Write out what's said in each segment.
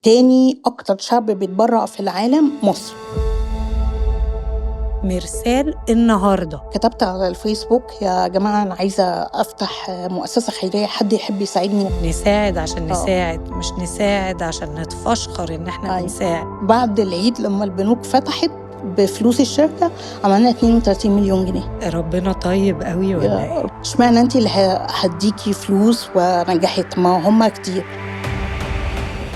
تاني أكتر شعب بيتبرع في العالم مصر. مرسال النهاردة كتبت على الفيسبوك يا جماعة أنا عايزة أفتح مؤسسة خيرية، حد يحب يساعدني. نساعد عشان نساعد، مش نساعد عشان نتفشخر إن إحنا بنساعد. بعد العيد لما البنوك فتحت بفلوس الشركة عملنا 32 مليون جنيه. ربنا طيب قوي ولا إيه؟ اشمعنى أنتي اللي هديكي فلوس ونجحت؟ ما هم كتير.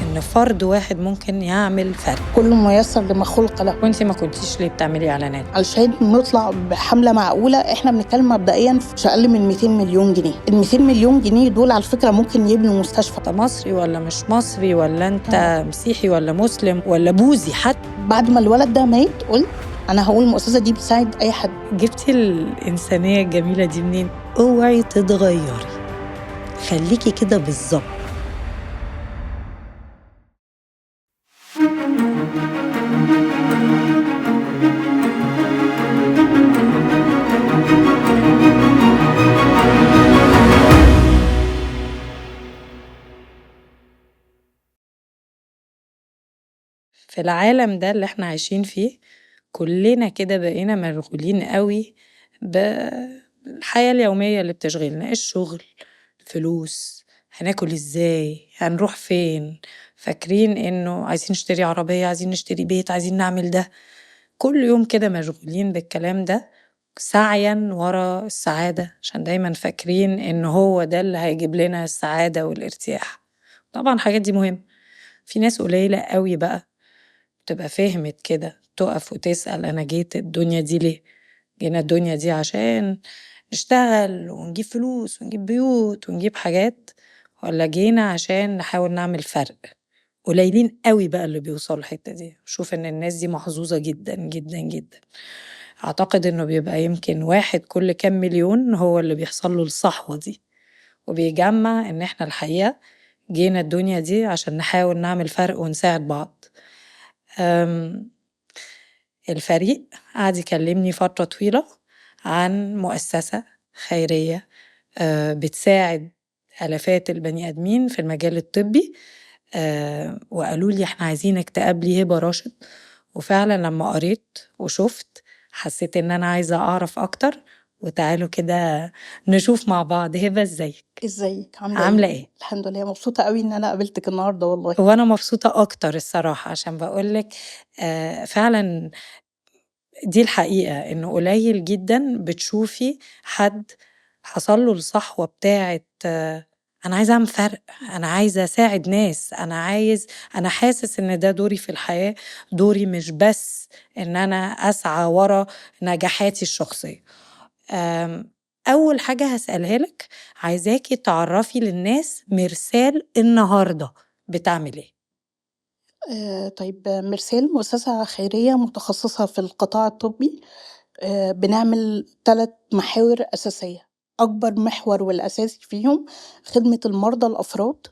إن فرد واحد ممكن يعمل فرق. كل ميسر لما خلق له. وانتي ما كنتيش ليه بتعملي إعلانات؟ علشان نطلع بحملة معقولة. احنا بنتكلم مبدئيا مش أقل من 200 مليون جنيه. ال 200 مليون جنيه دول على فكرة ممكن يبنوا مستشفى. انت مصري ولا مش مصري، ولا انت مسيحي ولا مسلم ولا بوذي حتى. بعد ما الولد ده مات قلت أنا هقول المؤسسة دي بتساعد أي حد. جبتي الإنسانية الجميلة دي منين؟ اوعي تتغيري، خليكي كده بالظبط. في العالم ده اللي احنا عايشين فيه كلنا كده بقينا مشغولين قوي بالحياة اليومية اللي بتشغلنا، الشغل، الفلوس، هناكل ازاي، هنروح فين، فاكرين انه عايزين نشتري عربية، عايزين نشتري بيت، عايزين نعمل ده. كل يوم كده مشغولين بالكلام ده، سعيا ورا السعادة، عشان دايما فاكرين انه هو ده اللي هيجيب لنا السعادة والارتياح. طبعا الحاجات دي مهم. في ناس قليلة قوي بقى تبقى فهمت كده، تقف وتسأل أنا جيت الدنيا دي ليه؟ جينا الدنيا دي عشان نشتغل ونجيب فلوس ونجيب بيوت ونجيب حاجات، ولا جينا عشان نحاول نعمل فرق؟ قليلين قوي بقى اللي بيوصلوا الحتة دي. شوف إن الناس دي محظوظة جدا جدا جدا. أعتقد إنه بيبقى يمكن واحد كل كام مليون هو اللي بيحصل له الصحوة دي، وبيجمع إن إحنا الحقيقة جينا الدنيا دي عشان نحاول نعمل فرق ونساعد بعض. الفريق قعد يكلمني فترة طويلة عن مؤسسة خيرية بتساعد آلافات البني آدمين في المجال الطبي، وقالوا لي احنا عايزينك تقابلي هبة راشد. وفعلا لما قريت وشفت حسيت ان انا عايزة اعرف اكتر، وتعالوا كده نشوف مع بعض. هبة ازيك؟ ازيك؟ عاملة ايه؟ الحمد لله، مبسوطة قوي ان انا قابلتك النهاردة والله. وانا مبسوطة اكتر الصراحة، عشان بقولك فعلا دي الحقيقة إنه قليل جدا بتشوفي حد حصل له الصحوة بتاعت أنا عايزة أعمل فرق، أنا عايزة أساعد ناس، أنا حاسس إن ده دوري في الحياة. دوري مش بس إن أنا أسعى ورا نجاحاتي الشخصية. أول حاجة هسألها لك، عايزاكي تعرفي للناس مرسال النهاردة بتعمل إيه؟ طيب، مرسال مؤسسة خيرية متخصصة في القطاع الطبي. بنعمل 3 محاور أساسية. أكبر محور والأساسي فيهم خدمة المرضى الأفراد.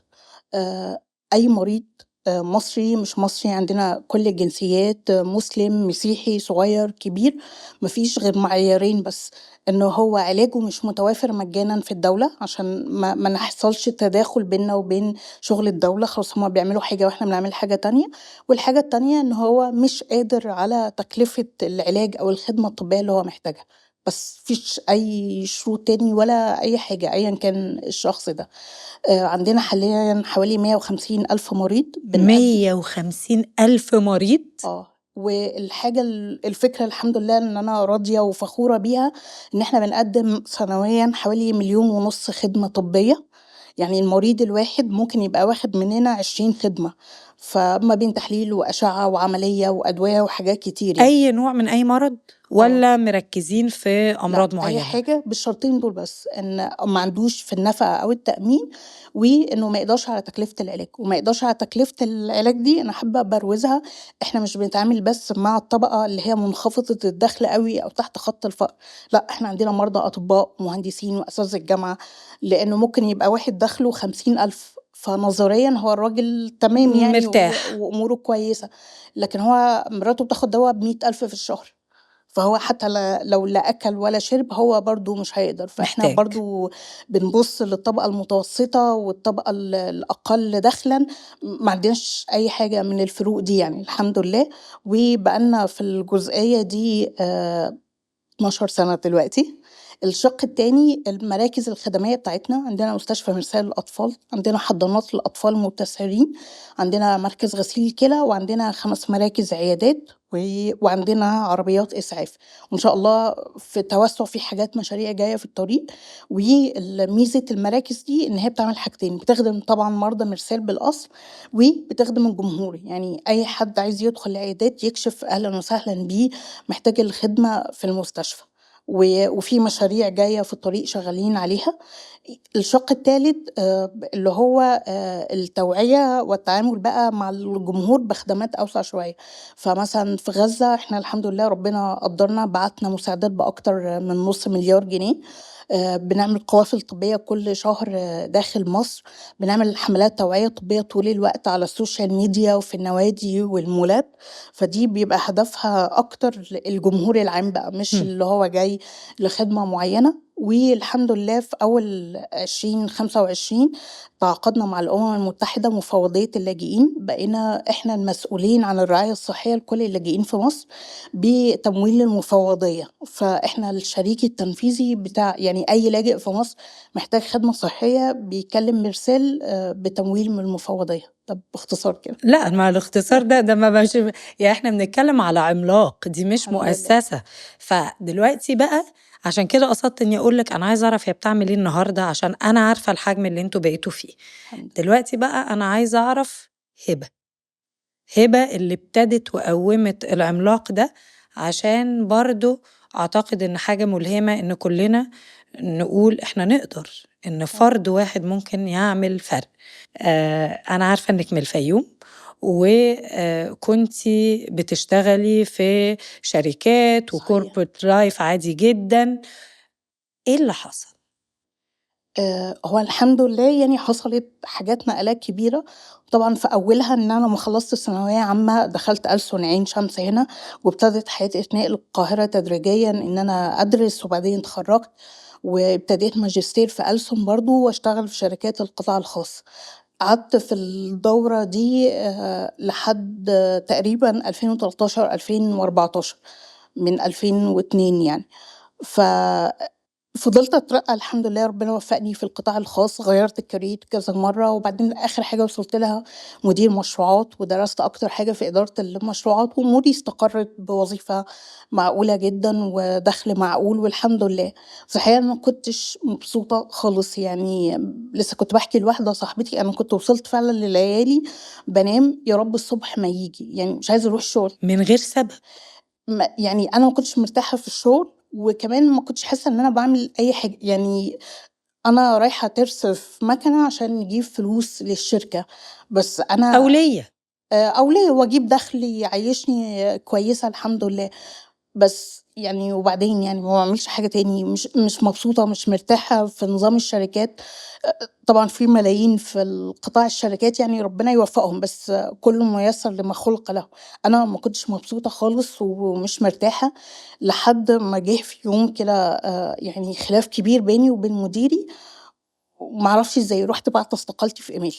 أي مريض مصري مش مصري، عندنا كل الجنسيات، مسلم مسيحي صغير كبير، مفيش غير معيارين بس، إنه هو علاجه مش متوافر مجانا في الدولة عشان ما نحصلش تداخل بيننا وبين شغل الدولة. خلاص هما بيعملوا حاجة واحنا بنعمل حاجة تانية. والحاجة التانية إن هو مش قادر على تكلفة العلاج أو الخدمة الطبية اللي هو محتاجها، بس مفيش أي شروط تاني ولا أي حاجة أيا كان الشخص ده. عندنا حاليا حوالي 150 ألف مريض 150 ألف مريض؟ والحاجة الفكرة الحمد لله إن أنا راضية وفخورة بيها إن إحنا بنقدم سنويا حوالي 1.5 مليون خدمة طبية. يعني المريض الواحد ممكن يبقى واخد مننا 20 خدمة، فما بين تحليل وأشعة وعملية وأدوية وحاجات كتير يعني. أي نوع من أي مرض ولا مركزين في أمراض معينة؟ أي حاجة بالشرطين دول بس، إن ما عندوش في النفقة أو التأمين، وإنه ما يقدرش على تكلفة العلاج. وما يقدرش على تكلفة العلاج دي أنا حابة أبروزها، إحنا مش بنتعامل بس مع الطبقة اللي هي منخفضة الدخل قوي أو تحت خط الفقر، لا إحنا عندنا مرضى أطباء مهندسين وأساتذة الجامعة، لأنه ممكن يبقى واحد دخله 50,000 فنظريا هو الراجل تمام يعني مرتاح وأموره كويسة، لكن هو مراته بتاخد دواء ب100,000 في الشهر. فهو حتى لو لا أكل ولا شرب هو برضه مش هيقدر، فإحنا محتاج. برضه بنبُص للطبقة المتوسطة والطبقة الأقل دخلًا، ما عندناش أي حاجة من الفروق دي يعني الحمد لله، وبقى لنا في الجزئية دي 12 سنة دلوقتي. الشق التاني المراكز الخدمية بتاعتنا، عندنا مستشفى مرسال للأطفال، عندنا حضانات للأطفال المبتسرين، عندنا مركز غسيل الكلى، وعندنا 5 مراكز عيادات، وعندنا عربيات إسعاف، وإن شاء الله في توسُّع في حاجات مشاريع جاية في الطريق. ميزة المراكز دي إن هي بتعمل حاجتين، بتخدم طبعًا مرضى مرسال بالأصل، وبتخدم الجمهور، يعني أي حد عايز يدخل العيادات يكشف أهلًا وسهلًا بيه، محتاج الخدمة في المستشفى. وفي مشاريع جاية في الطريق شغالين عليها. الشق التالت اللي هو التوعية والتعامل بقى مع الجمهور بخدمات أوسع شوية. فمثلًا في غزة إحنا الحمد لله ربنا قدّرنا بعتنا مساعدات بأكتر من نُص مليار جنيه، بنعمل قوافل طبية كل شهر داخل مصر، بنعمل حملات توعية طبية طول الوقت على السوشيال ميديا وفي النوادي والمولات، فدي بيبقى هدفها أكتر الجمهور العام بقى، مش إمم. اللي هو جاي لخدمة معينة. والحمد لله في أول 2025 تعاقدنا مع الأمم المتحدة مفوضية اللاجئين، بقينا إحنا المسؤولين عن الرعاية الصحية لكل اللاجئين في مصر بتمويل المفوضية، فإحنا الشريك التنفيذي بتاع يعني أي لاجئ في مصر محتاج خدمة صحية بيكلم مرسال بتمويل من المفوضية. ده باختصار كده. لأ، مع الاختصار ده ما بقاش يعني إحنا بنتكلم على عملاق، دي مش الحمد لله. مؤسسة. فدلوقتي بقى عشان كده قصدت إني أقول لِك أنا عايزة أعرف هي بتعمل إيه النهارده، عشان أنا عارفة الحجم اللي أنتم بقيتوا فيه. الحمد لله. دلوقتي بقى أنا عايزة أعرف هبة، هبة اللي ابتدت وقوّمت العملاق ده، عشان برضه أعتقد إن حاجة ملهمة إن كلنا نقول إحنا نقدر، إن فرد واحد ممكن يعمل فرق. أنا عارفة إنِّك من الفيوم، وكنتِ بتشتغلي في شركات صحيح. وcorporate life عادي جدًا، إيه اللي حصل؟ هو الحمد لله يعني حصلت حاجات نقلات كبيرة، طبعًا في أولها إن أنا لمّا خلّصت ثانوية عامة دخلت ألسن عين شمس هنا، وابتدت حياتي أتنقل القاهرة تدريجيًا إن أنا أدرس، وبعدين اتخرّجت وابتديت ماجستير في ألسن برضه واشتغل في شركات القطاع الخاص. قعدت في الدورة دي لحد تقريبًا 2013، 2014، من 2002 يعني. ف فضلت أترقّى الحمد لله، ربنا وفّقني في القطاع الخاص، غيّرت الcareer كذا مرّة، وبعدين آخر حاجة وصلت لها مدير مشروعات، ودرست أكتر حاجة في إدارة المشروعات، وأموري استقرّت بوظيفة معقولة جدًا ودخْل معقول والحمد لله. بس الحقيقة أنا ما كنتش مبسوطة خالص، يعني لسه كنت باحكي لواحدة صاحبتي أنا كنت وصلت فعلًا لليالي بانام يا رب الصبح ما ييجي، يعني مش عايزة أروح الشغل. من غير سبب. يعني أنا ما كنتش مرتاحة في الشغل، وكمان ما كنتش حاسة إن أنا باعمل أي حاجة، يعني أنا رايحة تِرس في مكنة عشان نجيب فلوس للشركة، بس أنا أولية. أولية وأجيب دخْل يعيّشني كويسة الحمد لله. بس يعني وبعدين يعني ما باعملش حاجة تاني، مش مبسوطة، مش مرتاحة في نظام الشركات. طبعًا في ملايين في القطاع الشركات يعني ربنا يوفقهم، بس كُلّ ميسّر لما خُلق له. أنا ما كنتش مبسوطة خالص ومش مرتاحة، لحد ما جه في يوم كده يعني خلاف كبير بيني وبين مديري، وما أعرفش إزاي رُحت باعتة استقالتي في إيميل.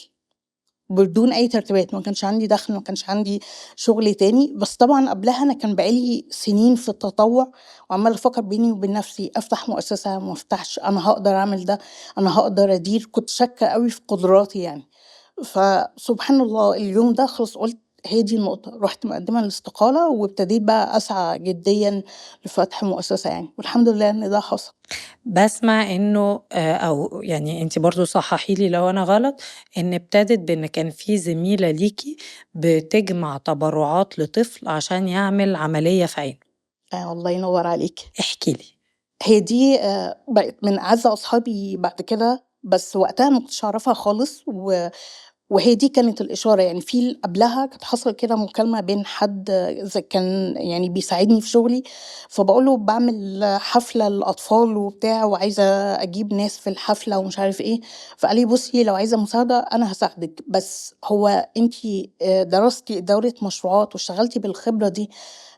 بدون أي ترتيبات، ما كانش عندي دخل، ما كانش عندي شغل تاني، بس طبعًا قبلها أنا كان بقى لي سنين في التطوع، وعمّالة أفكّر بيني وبين نفسي أفتح مؤسسة ما أفتحش، أنا هاقدر أعمل ده، أنا هاقدر أدير، كنت شاكة أوي في قدراتي يعني. فسبحان الله اليوم ده خلاص قُلت هي دي النقطة، رُحت مقدمة الاستقالة، وابتديت بقى أسعى جديًا لفتح مؤسسة يعني، والحمد لله إن ده حصل. باسمع إنه أو يعني أنتِ برضه صحّحي لي لو أنا غلط، إن ابتدت بإن كان في زميلة ليكِ بتجمع تبرعات لطفل عشان يعمل عملية في عينه. الله ينور عليكِ. احكي لي. هي دي بقت من أعز أصحابي بعد كده، بس وقتها ما كنتش أعرفها خالص، وهي دي كانت الإشارة، يعني في قبلها كانت حصلت كده مكالمة بين حد كان يعني بيساعدني في شغلي، فباقول له باعمل حفلة للأطفال وبتاع وعايزة أجيب ناس في الحفلة ومش عارف إيه، فقال لي: "بُصّي لو عايزة مساعدة أنا هاساعدِك، بس هو أنتِ درستِ إدارة مشروعات واشتغلتِ بالخبرة دي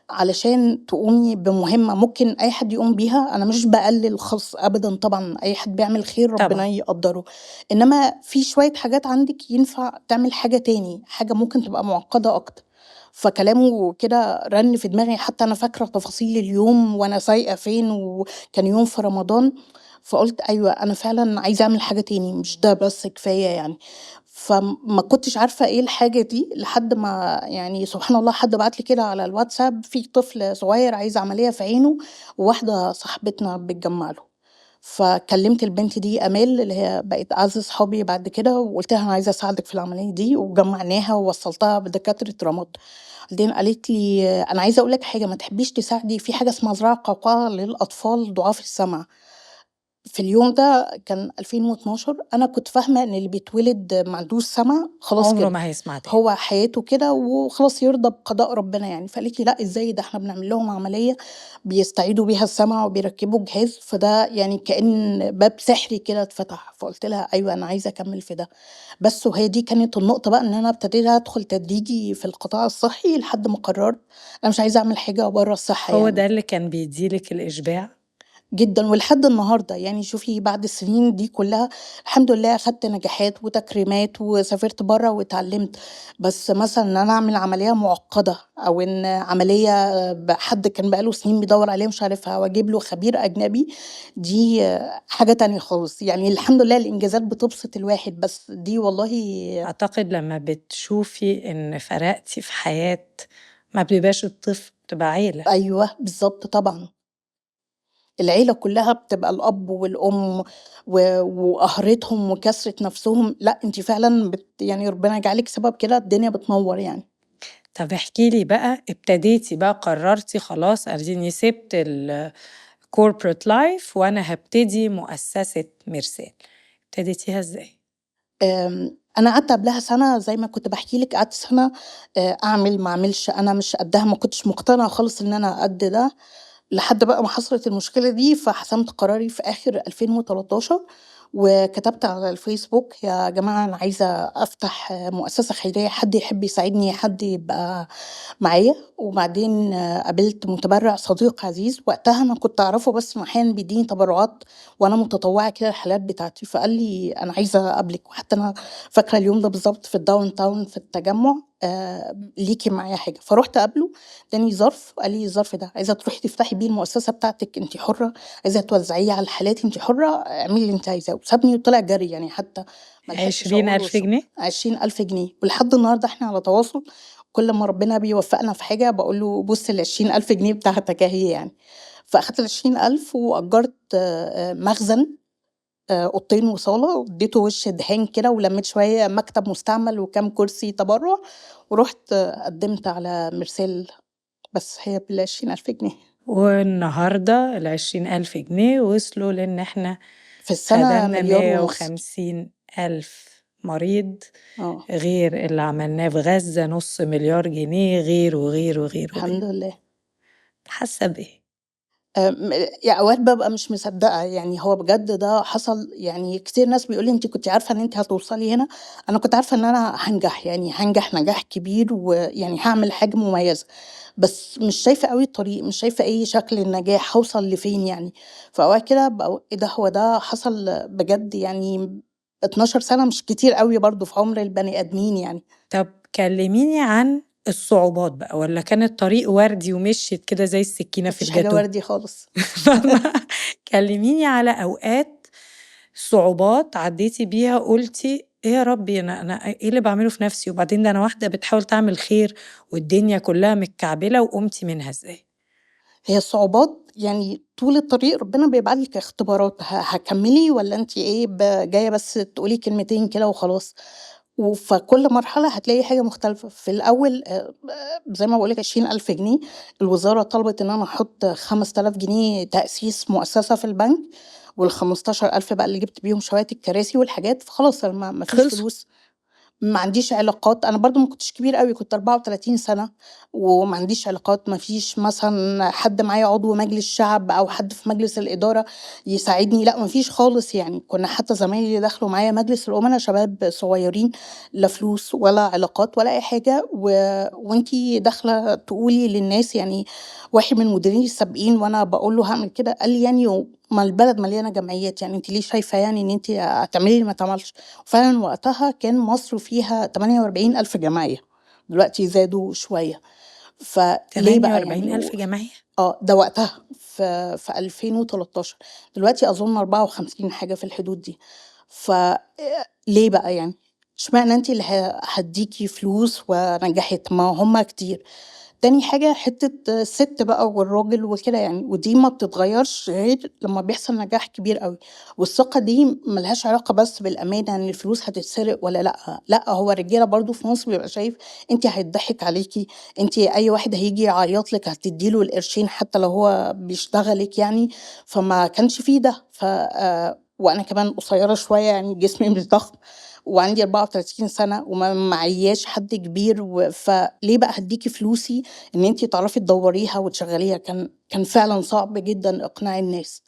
علشان تقومي بمهمة ممكن أي حد يقوم بيها. أنا مش باقلل خالص أبدًا طبعًا، أي حد بيعمل خير طبعًا. ربنا يقدّره، إنما في شوية حاجات عندِك ينفع تعمل حاجة تاني، حاجة ممكن تبقى معقدة أكتر. فكلامه كده رن في دماغي، حتى أنا فاكرة تفاصيل اليوم وأنا سايقة فين، وكان يوم في رمضان، فقُلت أيوه أنا فعلًا عايزة أعمل حاجة تاني، مش ده بس كفاية يعني. فما كنتش عارفة إيه الحاجة دي، لحد ما يعني سبحان الله حد بعت لي كده على الواتساب في طفل صغير عايز عملية في عينه، وواحدة صاحبتنا بتجمّع له. فكلمت البنت دي آمال اللي هي بقت أعز صحابي بعد كده، وقُلت لها أنا عايزة أساعدِك في العملية دي، وجمّعناها ووصّلتها بدكاترة رمد. بعدين قالت لي: "أنا عايزة أقول لِك حاجة، ما تحبيش تساعدي في حاجة اسمها زراعة قوقعة للأطفال ضعاف السمع." في اليوم ده كان 2012 أنا كنت فاهمة إن اللي بيتولد ما عندوش سمع خلاص عمره كده، ما هيسمع تاني. هو حياته كده وخلاص يرضى بقضاء ربنا يعني. فقالت لي: "لأ إزاي، ده إحنا بنعمل لهم عملية بيستعيدوا بيها السمع وبيركبوا جهاز." فده يعني كأن باب سحري كده اتفتح. فقُلت لها: "أيوه أنا عايزة أكمّل في ده." بس وهي دي كانت النقطة بقى إن أنا ابتديت أدخل تدريجي في القطاع الصحي لحد ما قررت أنا مش عايزة أعمل حاجة برّه الصحة هو يعني. ده اللي كان بيدّي لِك الإشباع؟ جدًا، ولحد النهارده، يعني شوفي بعد السنين دي كلّها الحمد لله أخدت نجاحات وتكريمات وسافرت برّه واتعلّمت. بس مثلًا إن أنا أعمل عملية معقّدة أو إن عملية حد كان بقى له سنين بيدوّر عليها مش عارفها وأجيب له خبير أجنبي، دي حاجة تانية خالص. يعني الحمد لله الإنجازات بتبسط الواحد، بس دي والله أعتقد لمّا بتشوفي إن فرقتِ في حياة ما بيبقاش الطفل، بتبقى عيلة. أيوه بالضبط طبعًا. العيلة كلّها بتبقى الأب والأم وقهرتهم وكسرة نَفْسهم، لأ أنتِ فعلًا يعني ربنا يجعلِك سبب كده الدنيا بتنوّر يعني. طب احكي لي بقى، ابتديتِ بقى قررتِ خلاص أديني سِبت الcorporate life وأنا هابتدي مؤسسة مرسال، ابتديتيها إزاي؟ أنا قعدت قبلها سَنة زي ما كنت باحكي لِك، قعدت سَنة أعمل ما أعملش، أنا مش قدّها، ما كنتش مقتنعة خالص إن أنا قد ده، لحد بقى ما حصلت المشكلة دي، فحسمت قراري في آخر 2013 وكتبت على الفيسبوك: "يا جماعة أنا عايزة أفتح مؤسسة خيرية، حد يحب يساعدني، حد يبقى معايا." وبعدين قابلت متبرع صديق عزيز، وقتها أنا كنت أعرفه بس أحيانًا بيدّيني تبرعات وأنا متطوعة كده الحالات بتاعتي، فقال لي: "أنا عايزة أقابلِك." وحتى أنا فاكرة اليوم ده بالضبط في الdowntown في التجمع، ليكِ معايا حاجة. فرُحت أقابله، اداني ظرف وقال لي: "الظرف ده عايزة تروحي تفتحي بيه المؤسسة بتاعتِك أنتِ حُرة، عايزة توزعيه على الحالات أنتِ حُرة، اعملي اللي أنتِ عايزاه." وسابني وطلع جري يعني حتى ما لحقتش أقول له 20.000 شكرًا. جنيه؟ 20.000 جنيه، ولحد النهارده إحنا على تواصل. كل ما ربنا بيوفقنا في حاجة باقول له: "بُص ال20.000 جنيه بتاعتك أهي يعني." فأخدت ال20.000 وأجرت مخزن، أوضتين وصالة، واديته وش دهان كده ولميت شوية مكتب مستعمل وكام كرسي تبرُّع، ورُحت قدّمت على مرسال. بس هي بال20.000 جنيه. والنهارده ال20.000 جنيه وصلوا لإن إحنا في السنة خدمنا 1.5 مليار. 150,000 مريض، آه، غير اللي عملناه في غزة نُص مليار جنيه، غير، وغير، وغير، الحمد وغير. لله. حاسة بإيه؟ آمم، يعني أوقات بابقى مش مصدّقة، يعني هو بجد ده حصل. يعني كتير ناس بيقولوا لي: "أنتِ كنتِ عارفة إن أنتِ هتوصلي هنا؟" أنا كنت عارفة إن أنا هانجح، يعني هانجح نجاح كبير ويعني هاعمل حاجة مميزة، بس مش شايفة أوي الطريق، مش شايفة إيه شكل النجاح، هاوصل لفين يعني. فأوقات كده باقول إيه ده، هو ده حصل بجد يعني. 12 سَنة مش كتير أوي برضه في عُمر البني آدمين يعني. طب كلميني عن الصعوبات بقى، والّا كان الطريق وردي ومشيت كده زي السكينة ما في فيش حاجة الجاتوه؟ وردي خالص. فاهمة؟ كلميني على أوقات صعوبات عدّيتِ بيها قُلتِ إيه يا ربي أنا إيه اللي باعمله في نفسي، وبعدين ده أنا واحدة بتحاول تعمل خير والدنيا كلّها متكعبلة وقُمتِ منها إزاي؟ هي الصعوبات يعني طول الطريق ربنا بيبعت لِك اختبارات، هتكمّلي والّا أنتِ إيه جاية بس تقولي كلمتين كده وخلاص. فكل مرحلة هتلاقي حاجة مختلفة. في الأول زي ما باقول لِك 20.000 جنيه، الوزارة طلبت إن أنا أحُط 5000 جنيه تأسيس مؤسسة في البنك، وال15.000 بقى اللي جِبت بيهم شوية الكراسي والحاجات، فخلاص أنا ما فيش خلصوا. فلوس. ما عنديش علاقات، أنا برضه ما كنتش كبيرة أوي، كنت 34 سنة، وما عنديش علاقات، ما فيش مثلًا حد معايا عضو مجلس شعب أو حد في مجلس الإدارة يساعدني، لأ ما فيش خالص يعني، كنا حتى زمايلي اللي دخلوا معايا مجلس الأمنا شباب صغيرين، لا فلوس ولا علاقات ولا أي حاجة، وأنتِ داخلة تقولي للناس يعني واحد من المديرين السابقين وأنا باقول له هاعمل كده، قال لي: "يعني ما البلد مليانة جمعيات، يعني أنتِ ليه شايفة يعني إن أنتِ هتعملي اللي ما اتعملش؟" وفعلًا وقتها كان مصر فيها 48,000 جمعية، دلوقتي زادوا شوية، فليه بقى يعني 48,000 جمعية؟ ده وقتها في 2013 دلوقتي أظن 54 حاجة في الحدود دي، ف ليه بقى يعني؟ اشمعنى أنتِ اللي هادّيكِ فلوس ونجحت، ما هُم كتير. تاني حاجة حتّة الست بقى والراجل وكده يعني، ودي ما بتتغيّرش غير لمّا بيحصل نجاح كبير أوي، والثقة دي ما لهاش علاقة بس بالأمانة إن الفلوس هتتسرق والّا لأ، لأ هو الرجالة برضه في مصر بيبقى شايف أنتِ هيتضحك عليكِ، أنتِ أي واحد هييجي يعيّط لِك هتدّي له القرشين حتى لو هو بيشتغلِك يعني، فما كانش في ده، وأنا كمان قصيّرة شوية يعني جسمي مش ضخم، وعندي 34 سنة وما معياش حد كبير فليه بقى هادّيكِ فلوسي إن أنتِ تعرفي تدوّريها وتشغّليها، كان فعلًا صعب جدًا إقناع الناس.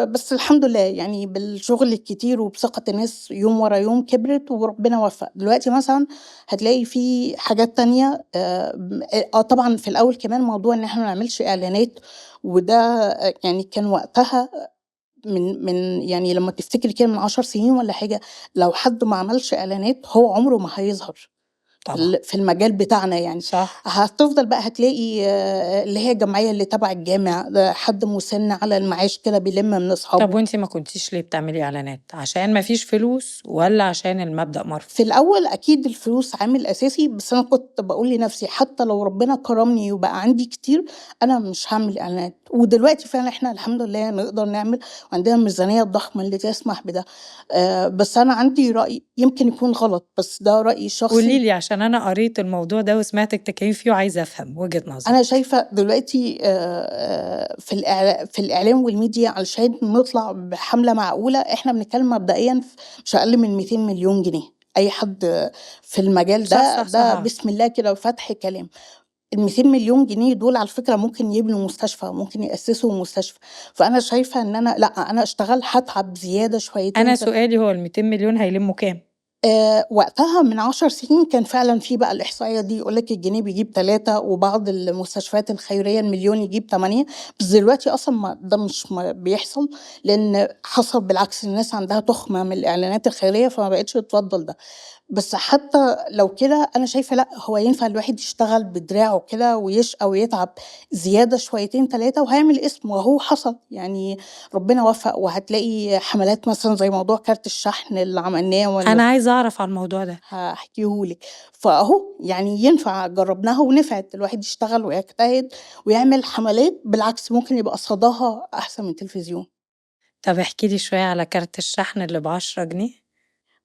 بس الحمد لله يعني بالشغل الكتير وبثقة الناس يوم ورا يوم كبرت وربنا وفّق. دلوقتي مثلًا هتلاقي في حاجات تانية طبعًا في الأول كمان موضوع إن إحنا ما نعملش إعلانات وده يعني كان وقتها من يعني لمّا تفتكري كده من 10 سنين والّا حاجة، لو حد ما عملش إعلانات هو عمره ما هيظهر. طبعًا، في المجال بتاعنا يعني، صح. هتفضل بقى هتلاقي اللي هي الجمعية اللي تبع الجامع، حد مُسِن على المعاش كده بيلِم من طب أصحابه. وأنتِ ما كنتيش ليه بتعملي إعلانات؟ عشان ما فيش فلوس والّا عشان المبدأ مرفوض؟ في الأول أكيد الفلوس عامل أساسي، بس أنا كنت باقول لنفسي حتى لو ربنا كرمني وبقى عندي كتير، أنا مش هاعمل إعلانات، ودلوقتي فعلًا إحنا الحمد لله نقدر نعمل وعندنا الميزانية الضخمة اللي تسمح بده، بس أنا عندي رأي يمكن يكون غلط، بس ده رأيي قولي الشخصي. لي عشان أنا قريت الموضوع ده وسمعتِك تتكلمي فيه وعايزة أفهم وجهة أنا نظرِك. شايفة دلوقتي في الإعلام والميديا علشان نطلع بحملة معقولة، إحنا بنتكلم مبدئيًا مش أقل من 200.000.000 جنيه، أي حد في المجال صح، ده، صح، صح ده عارفة. بسم الله كده وفتح كلام. ال200.000.000 جنيه دول على فكرة ممكن يبنوا مستشفى، ممكن يأسسوا مستشفى، فأنا شايفة إن أنا لأ، أنا أشتغل هاتعب زيادة أنا شويتين سؤالي هو ال200.000.000 هيلمّوا كام؟ وقتها من 10 سنين كان فعلًا في بقى الإحصائية دي يقول لِك الجنيه بيجيب 3 وبعض المستشفيات الخيرية المليون يجيب 8 بس دلوقتي أصلًا ده مش بيحصل، لإن حصل بالعكس الناس عندها تُخمة من الإعلانات الخيرية فما بقتش تفضّل ده. بس حتى لو كده أنا شايفة لأ، هو ينفع الواحد يشتغل بدراعه كده ويشقى ويتعب زيادة شويتين 3 وهيعمل اسم، وأهو حصل، يعني ربنا وفّق وهتلاقي حملات مثلًا زي موضوع كارت الشحن اللي عملناه أنا عايزة أعرف على الموضوع ده. هاحكيه لِك، فأهو يعني ينفع جرّبناها ونفعت، الواحد يشتغل ويجتهد ويعمل حملات بالعكس ممكن يبقى صداها أحسن من التلفزيون. طب احكي لي شوية على كارت الشحن اللي ب10 جنيه.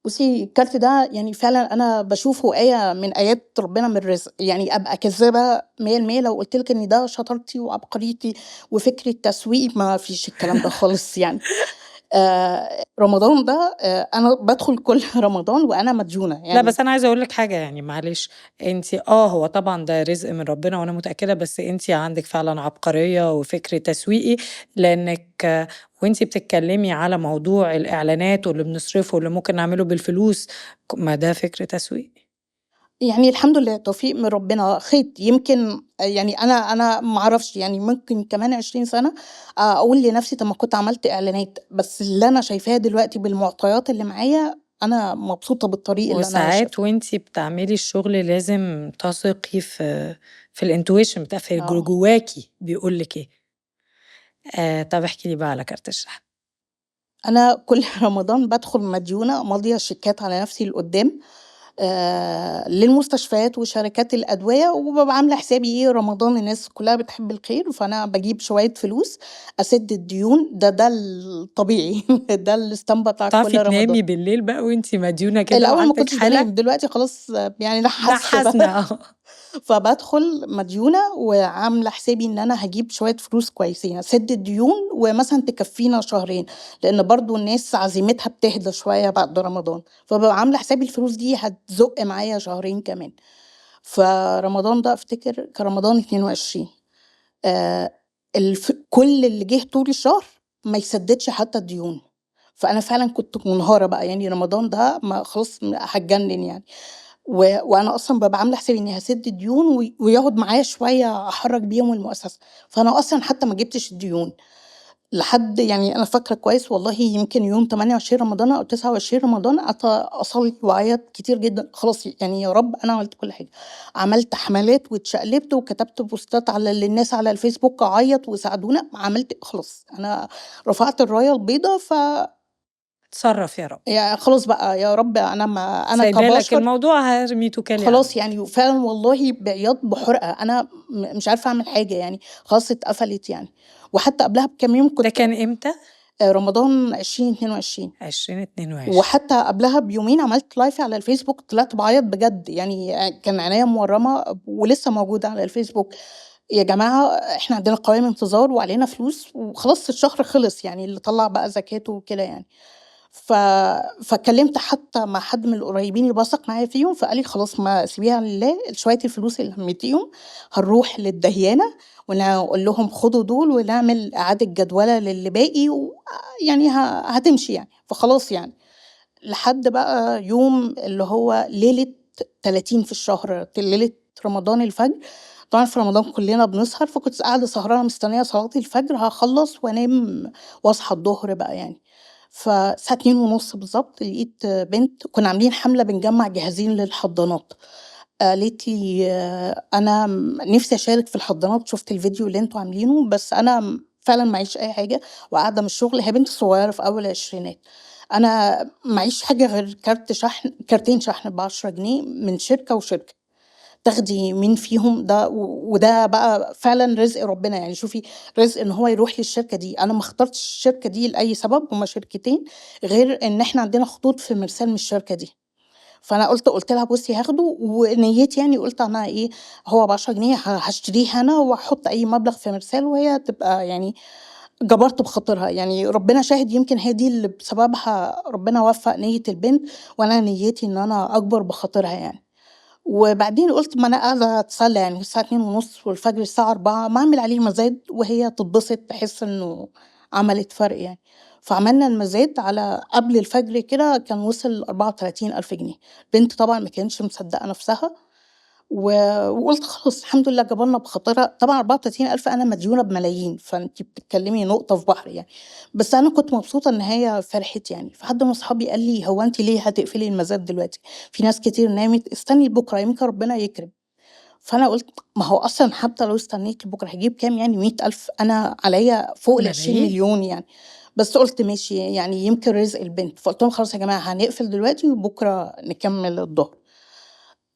بُصّي، الكارت ده يعني فعلًا أنا باشوفه آية من آيات ربنا من الرزق، يعني أبقى كذابة 100% لو قُلت لِك إن ده شطارتي وعبقريتي وفكرة تسويق، ما فيش الكلام ده خالص يعني. رمضان ده أنا بادخل كل رمضان وأنا مديونة، لأ، يعني بس أنا عايزة أقول لِك حاجة يعني معلش، أنتِ هو طبعًا ده رزق من ربنا وأنا متأكدة، بس أنتِ عندِك فعلًا عبقرية وفكر تسويقي، لإنِّك وأنتِ بتتكلمي على موضوع الإعلانات واللي بنصرفه واللي ممكن نعمله بالفلوس، ما ده فكر تسويقي. يعني الحمد لله توفيق من ربنا، خيط يمكن يعني أنا ما أعرفش يعني ممكن كمان 20 سَنة أقول لنفسي طَب ما كنت عملت إعلانات، بس اللي أنا شايفاه دلوقتي بالمعطيات اللي معايا، أنا مبسوطة بالطريق اللي أنا ماشية وساعات فيه. وأنتِ بتعملي الشغل لازم تثقي في الintuition بتاع في آه. جواكِ بيقول لِك إيه. طب احكي لي بقى على كارت الشحن. أنا كل رمضان بادخل مديونة ماضية شيكات على نفسي لقدّام للمستشفيات وشركات الأدوية، وبابقى عاملة حسابي رمضان الناس كلّها بتحب الخير، فأنا باجيب شوية فلوس أسِد الديون، ده الطبيعي ده الإسطمبة بتاع بتعرفي كل رمضان. تنامي بالليل بقى وأنتِ مديونة كده الأول ما وعندِك كنتش بانام، حالة؟ دلوقتي خلاص يعني لأ نحّست حزنة بقى. فبادخل مديونة وعاملة حسابي إن أنا هاجيب شوية فلوس كويسين أسد الديون ومثلًا تكفينا شهرين، لإن برضه الناس عزيمتها بتهدى شوية بعد رمضان، فبابقى عاملة حسابي الفلوس دي هتزُق معايا شهرين كمان. فرمضان ده أفتكر كان رمضان 22 كل اللي جه طول الشهر ما يسددش حتى الديون، فأنا فعلًا كنت منهارة بقى، يعني رمضان ده ما خلاص هاتجنن يعني. وأنا أصلًا بابقى عاملة حسابي إني هاسِد الديون ويقعد معايا شوية أحرّك بيهم المؤسسة، فأنا أصلًا حتى ما جِبتش الديون، لحد يعني أنا فاكرة كويس والله يمكن يوم 28 رمضان أو 29 رمضان قعدت أصلّي وأعيّط كتير جدًا، خلاص يعني يا رب أنا عملت كل حاجة، عملت حملات واتشقلبت وكتبت بوستات للناس على الفيسبوك أعيّط وساعدونا، عملت خلاص أنا رفعت الراية البيضا اتصرّف يا رب. خلاص بقى يا رب أنا سايبة لك كبشر الموضوع هارمي توكلي على خلاص الله. يعني وفعلًا والله بعياط بحُرقة، أنا مش عارفة أعمل حاجة يعني، خلاص اتقفلت يعني. وحتى قبلها بكام يوم ده كنت كان إمتى؟ رمضان 2022 2022. وحتى قبلها بيومين عملت live على الفيسبوك طلعت باعيط بجد، يعني كان عينيّا مورمة ولسه موجودة على الفيسبوك. يا جماعة إحنا عندنا قوائم انتظار وعلينا فلوس وخلاص الشهر خلص يعني اللي طلّع بقى زكاته وكده يعني. ف فكلمت حتى مع حد من القريبين اللي باثق معايا فيهم، فقال لي: "خلاص ما سيبيها لله، شوية الفلوس اللي لمّيتيهم هنروح للديّانة ونقول لهم خدوا دول ونعمل إعادة جدولة للي باقي يعني هتمشي يعني." فخلاص يعني. لحد بقى يوم اللي هو ليلة 30 في الشهر، ليلة رمضان الفجر، طبعًا في رمضان كلنا بنسهر، فكنت قاعدة سهرانة مستنية صلاة الفجر هاخلّص وأنام وأصحى الضهر بقى يعني. فالساعة 02:30 بالضبط لقيت بنت كنا عاملين حملة بنجمّع جهازين للحضانات، قالت لي أنا نِفْسي أشارك في الحضانات، شُفت الفيديو اللي أنتم عاملينه، بس أنا فعلًا معييش أي حاجة وقاعدة من الشغل، هي بنت صغيرة في أول العشرينات، أنا معييش حاجة غير كارتين شحن ب10 جنيه من شركة وشركة. تاخدي مين فيهم ده وده بقى فعلًا رزق ربنا، يعني شوفي رزق إن هو يروح للشركة دي، أنا ما اخترتش الشركة دي لأي سبب، هُم شركتين، غير إن إحنا عندنا خطوط في مرسال من الشركة دي، فأنا قُلت لها بُصّي هاخده ونيّتي يعني قُلت أنا إيه، هو ب10 جنيه هاشتريه أنا وأحط أي مبلغ في مرسال وهي تبقى يعني جبرت بخاطرها، يعني ربنا شاهد يمكن هي دي اللي بسببها ربنا وفّق نيّة البنت، وأنا نيّتي إن أنا أجبر بخاطرها يعني. وبعدين قُلت ما أنا قاعدة أتسلى يعني الساعة 02:30 والفجر الساعة 04:00 ما أعمل عليه مزاد وهي تتبسط تحس إنه عملت فرق يعني. فعملنا المزاد على قبل الفجر كده كان وصل 34,000 جنيه. البنت طبعًا ما كانتش مصدقة نفسها و وقُلت خلاص الحمد لله جبرنا بخاطرها، طبعًا 34,000 أنا مديونة بملايين، فأنتِ بتتكلمي نقطة في بحر يعني، بس أنا كنت مبسوطة إن هي فرحت يعني، فحد من أصحابي قال لي: "هو أنتِ ليه هتقفلي المزاد دلوقتي؟ في ناس كتير نامت، استني لبكرة يمكن ربنا يكرم." فأنا قُلت ما هو أصلًا حتى لو استنيت لبكرة هاجيب كام يعني 100,000 أنا عليّا فوق ال20 ملايين. مليون يعني، بس قُلت ماشي يعني يمكن رزق البنت، فقُلت لهم: "خلاص يا جماعة هنقفل دلوقتي وبكرة نكمل الضهر."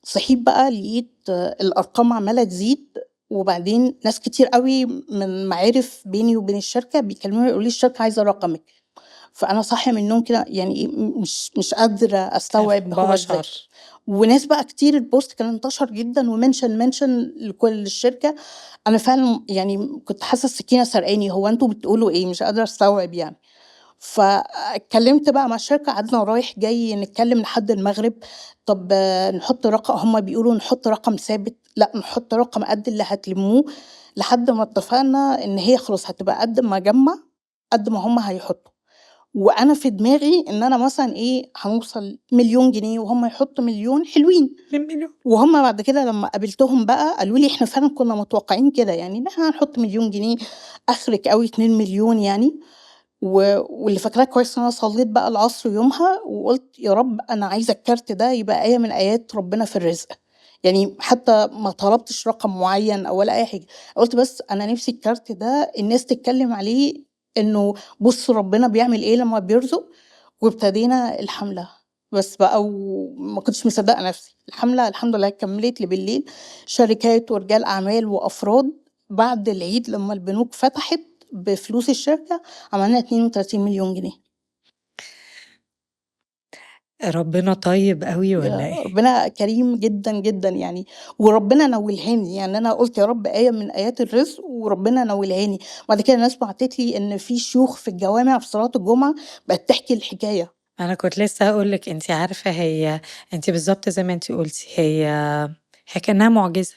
صحيت بقى لقيت الأرقام عمّالة تزيد، وبعدين ناس كتير أوي من معارف بيني وبين الشركة بيكلموني يقولوا لي الشركة عايزة رقمِك، فأنا صاحية من النوم كده يعني إيه مش قادرة أستوعب هو إزاي، بشر. وناس بقى كتير الpost كان انتشر جدًا وmention لكل الشركة، أنا فعلًا يعني كنت حاسة السكينة سارقاني، هو أنتم بتقولوا إيه؟ مش قادرة أستوعب يعني. فاتكلمت بقى مع الشركة قعدنا رايح جاي نتكلم لحد المغرب، طب نحط هُم بيقولوا نحط رقم ثابت، لأ نحط رقم قد اللي هتلموه، لحد ما اتفقنا إن هي خلاص هتبقى قد ما أجمّع، قد ما هُم هيحطوا، وأنا في دماغي إن أنا مثلًا إيه هنوصل 1.000.000 جنيه وهُم يحطوا 1.000.000 حلوين. 2.000.000. وهُم بعد كده لمّا قابلتهم بقى قالوا لي: "إحنا فعلًا كنا متوقعين كده يعني إن إحنا هنحط 1.000.000 جنيه آخرِك أوي 2.000.000 يعني." واللي فاكراه كويس إن أنا صلّيت بقى العصر يومها وقُلت يا رب أنا عايزة الكارت ده يبقى آية من آيات ربنا في الرزق، يعني حتى ما طلبتش رقم معيّن أو ولا أي حاجة، قُلت بس أنا نِفْسي الكارت ده الناس تتكلّم عليه إنه بُصّوا ربنا بيعمل إيه لمّا بيرزق، وابتدينا الحملة، بس بقى وما كنتش مصدّقة نَفْسي، الحملة الحمد لله كمّلت لبليل، شركات ورجال أعمال وأفراد، بعد العيد لمّا البنوك فتحت بفلوس الشركة عملنا 32.000.000 جنيه. ربنا طيب أوي والّا إيه؟ ربنا كريم جدًا، جدًا يعني، وربنا نوّلهاني، يعني أنا قُلت يا رب آية من آيات الرزق وربنا نوّلهاني، وبعد كده ناس بعتت لي إن في شيوخ في الجوامع في صلاة الجمعة بقت تحكي الحكاية. أنا كنت لسه هاقول لِك أنتِ عارفة أنتِ بالضبط زي ما أنتِ قُلتِ، هي كأنها معجزة.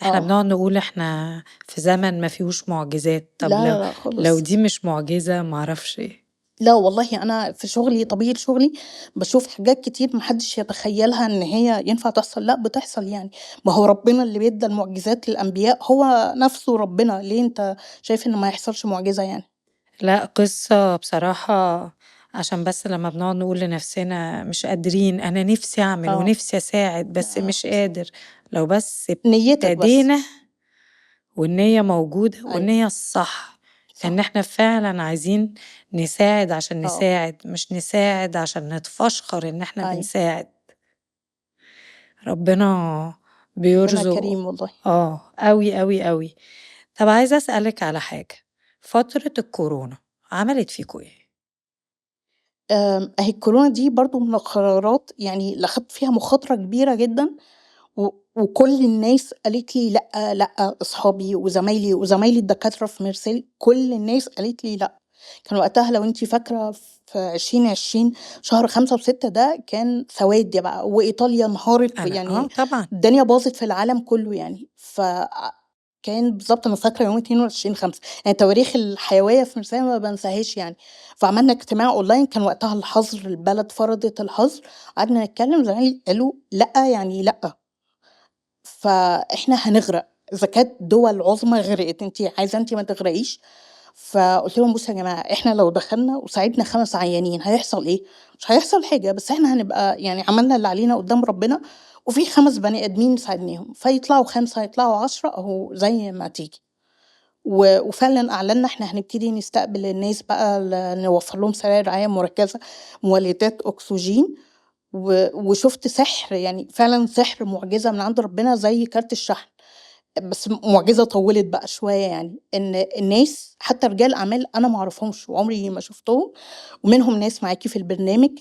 إحنا آه، بنقعد نقول إحنا في زمن ما فيهوش معجزات، طب لا، لو لا، لأ لو خالص. دي مش معجزة ما أعرفش إيه. لا والله أنا في شغلي طبيعة شغلي باشوف حاجات كتير ما حدش يتخيّلها إن هي ينفع تحصل، لأ بتحصل يعني، ما هو ربنا اللي بيدّى المعجزات للأنبياء هو نَفْسه ربنا، ليه أنت شايف إن ما يحصلش معجزة يعني؟ لأ، قصة بصراحة عشان بس لمّا بنقعد نقول لنفسنا مش قادرين، أنا نِفْسي أعمل آه، ونِفْسي أساعد بس لأ مش خالص، قادر، لو بس نيّتك بس، ابتدينا والنية موجودة أيوه، والنية الصح، إن صح، إحنا فعلًا عايزين نساعد عشان آه، نساعد، مش نساعد عشان نتفشخر إن إحنا أيوه، بنساعد. ربنا ربنا بيرزق كريم والله. أوي، أوي، أوي. طَب عايزة أسألِك على حاجة، فترة الكورونا عملت فيكم إيه؟ أهي الكورونا دي برضه من القرارات يعني اللي أخدت فيها مخاطرة كبيرة جدًا وكل الناس قالت لي: "لأ، لأ." أصحابي وزمايلي الدكاترة في ميرسيل، كل الناس قالت لي: "لأ." كان وقتها لو أنتِ فاكرة في 2020 شهر 5 و6 ده كان سواد بقى، وإيطاليا انهارت أنا ويعني طبعًا. الدنيا باظت في العالم كله يعني. كان بالضبط أنا فاكرة يوم 22/5 يعني التواريخ الحيوية في ميرسيل ما بانساهاش يعني. فعملنا اجتماع أونلاين كان وقتها الحظر، البلد فرضت الحظر، قعدنا نتكلم زمايلي قالوا: "لأ، يعني لأ." فإحنا هنغرق، إذا كانت دول عُظمى غرقت، أنتِ عايزة ما تغرقيش؟ فقُلت لهم: "بُصّوا يا جماعة، إحنا لو دخلنا وساعدنا 5 عيانين هيحصل إيه؟ مش هيحصل حاجة، بس إحنا هنبقى يعني عملنا اللي علينا قدّام ربنا، وفي 5 بني آدمين ساعدناهم، فيطلعوا 5 يطلعوا 10 أهو زي ما تيجي." وفعلًا أعلنا إحنا هنبتدي نستقبل الناس بقى نوفّر لهم سراير رعاية مركزة، مولدات أكسجين. وشُفت سحر، يعني فعلًا سحر معجزة من عند ربنا زي كارت الشحن، بس معجزة طوّلت بقى شوية يعني، إن الناس حتى رجال أعمال أنا ما أعرفهمش وعمري ما شُفتهم، ومنهم ناس معاكِ في البرنامج،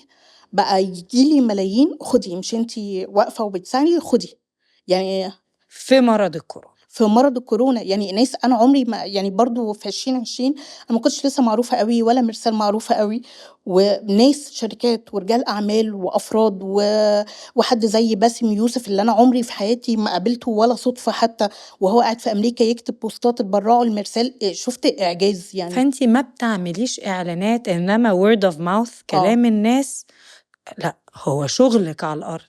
بقى ييجي لي ملايين خُدي، مش أنتِ واقفة وبتساعدي خُدي، يعني في مرض الكورونا. في مرض الكورونا، يعني ناس أنا عمري ما يعني برضه في 2020 أنا ما كنتش لسه معروفة أوي ولا مرسال معروفة أوي، وناس شركات ورجال أعمال وأفراد وحد زي باسم يوسف اللي أنا عمري في حياتي ما قابلته ولا صُدفة حتى وهو قاعد في أمريكا يكتب بوستات اتبرعوا لمرسال، شُفت إعجاز يعني. فأنتِ ما بتعمليش إعلانات إنما word of mouth آه، كلام الناس لأ، هو شغلِك على الأرض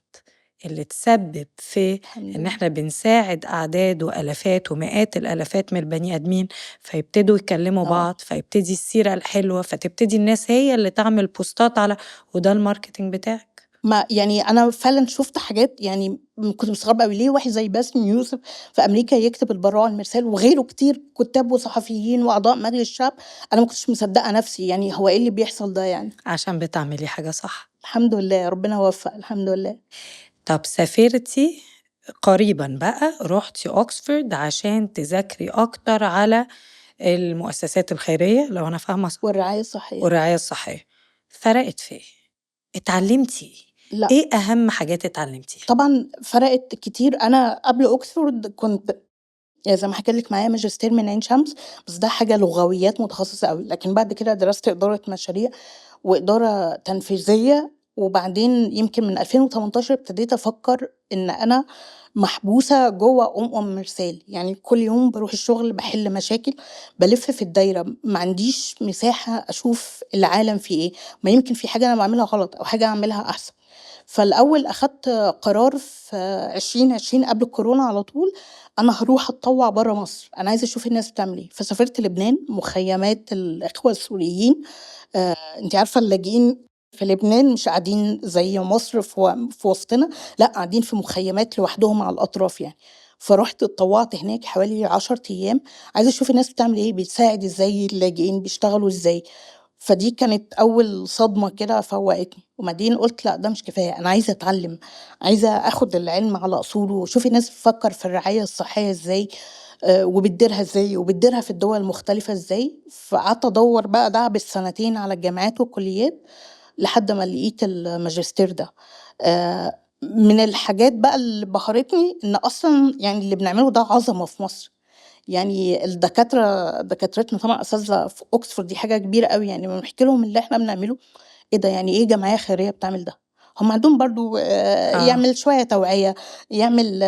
اللي تسبب في الحمد إن لله. إحنا بنساعد أعداد وآلافات ومئات الآلافات من البني آدمين، فيبتدوا يكلموا آه. بعض، فيبتدي السيرة الحلوة، فتبتدي الناس هي اللي تعمل بوستات وده الmarketing بتاعِك. ما يعني أنا فعلًا شُفت حاجات يعني كنت مستغربة أوي، ليه واحد زي باسم يوسف في أمريكا يكتب البراءة المرسال وغيره كتير كُتّاب وصحفيين وأعضاء مجلس الشعب، أنا ما كنتش مصدقة نفسي، يعني هو إيه اللي بيحصل ده يعني؟ عشان بتعملي حاجة صح. الحمد لله، ربنا وفّق، الحمد لله. طب سافرتِ قريبًا بقى، رُحتِ أوكسفورد عشان تذاكري أكتر على المؤسسات الخيرية لو أنا فاهمة والرعاية الصحية، والرعاية الصحية، فرقِت في إيه؟ اتعلمتِ إيه؟ لأ، إيه أهم حاجات اتعلمتيها؟ طبعًا فرقت كتير. أنا قبل أوكسفورد كنت زي ما حكيت لِك معايا ماجستير من عين شمس، بس ده حاجة لغويات متخصصة أوي، لكن بعد كده درست إدارة مشاريع وإدارة تنفيذية، وبعدين يمكن من 2018 ابتديت أفكّر إن أنا محبوسة جوّه مرسال، يعني كل يوم باروح الشغل باحل مشاكل، بالِف في الدايرة، ما عنديش مساحة أشوف العالم فيه إيه، ما يمكن في حاجة أنا باعملها غلط أو حاجة أعملها أحسن. فالأول أخدت قرار في 2020 قبل الكورونا على طول، أنا هاروح أتطوّع برّه مصر، أنا عايزة أشوف الناس بتعمل إيه، فسافرت لبنان، مخيمات الإخوة السوريين. أنتِ عارفة اللاجئين في لبنان مش قاعدين زي مصر في وسطنا، لأ قاعدين في مخيمات لوحدهم على الأطراف يعني. فرُحت اتطوّعت هناك حوالي 10 أيام، عايزة أشوف الناس بتعمل إيه، بتساعد إزاي اللاجئين، بيشتغلوا إزاي. فدي كانت أول صدمة كده فوّقتني، وبعدين قُلت لأ ده مش كفاية، أنا عايزة أتعلّم، عايزة آخُد العلم على أصوله وأشوف الناس بتفكّر في الرعاية الصحية إزاي، وبتديرها إزاي، وبتديرها في الدول المختلفة إزاي. فقعدت أدوّر بقى دعبس سنتين على الجامعات والكليات، لحد ما لقيت الماجستير ده. من الحاجات بقى اللي بهرتني إن أصلًا يعني اللي بنعمله ده عظمة في مصر. يعني دكاترتنا طبعًا أساتذة في أوكسفورد، دي حاجة كبيرة أوي، يعني لمّا باحكي لهم اللي إحنا بنعمله، إيه ده، يعني إيه جمعية خيرية بتعمل ده؟ هم عندهم برضه آه، يعمل شوية توعية، يعمل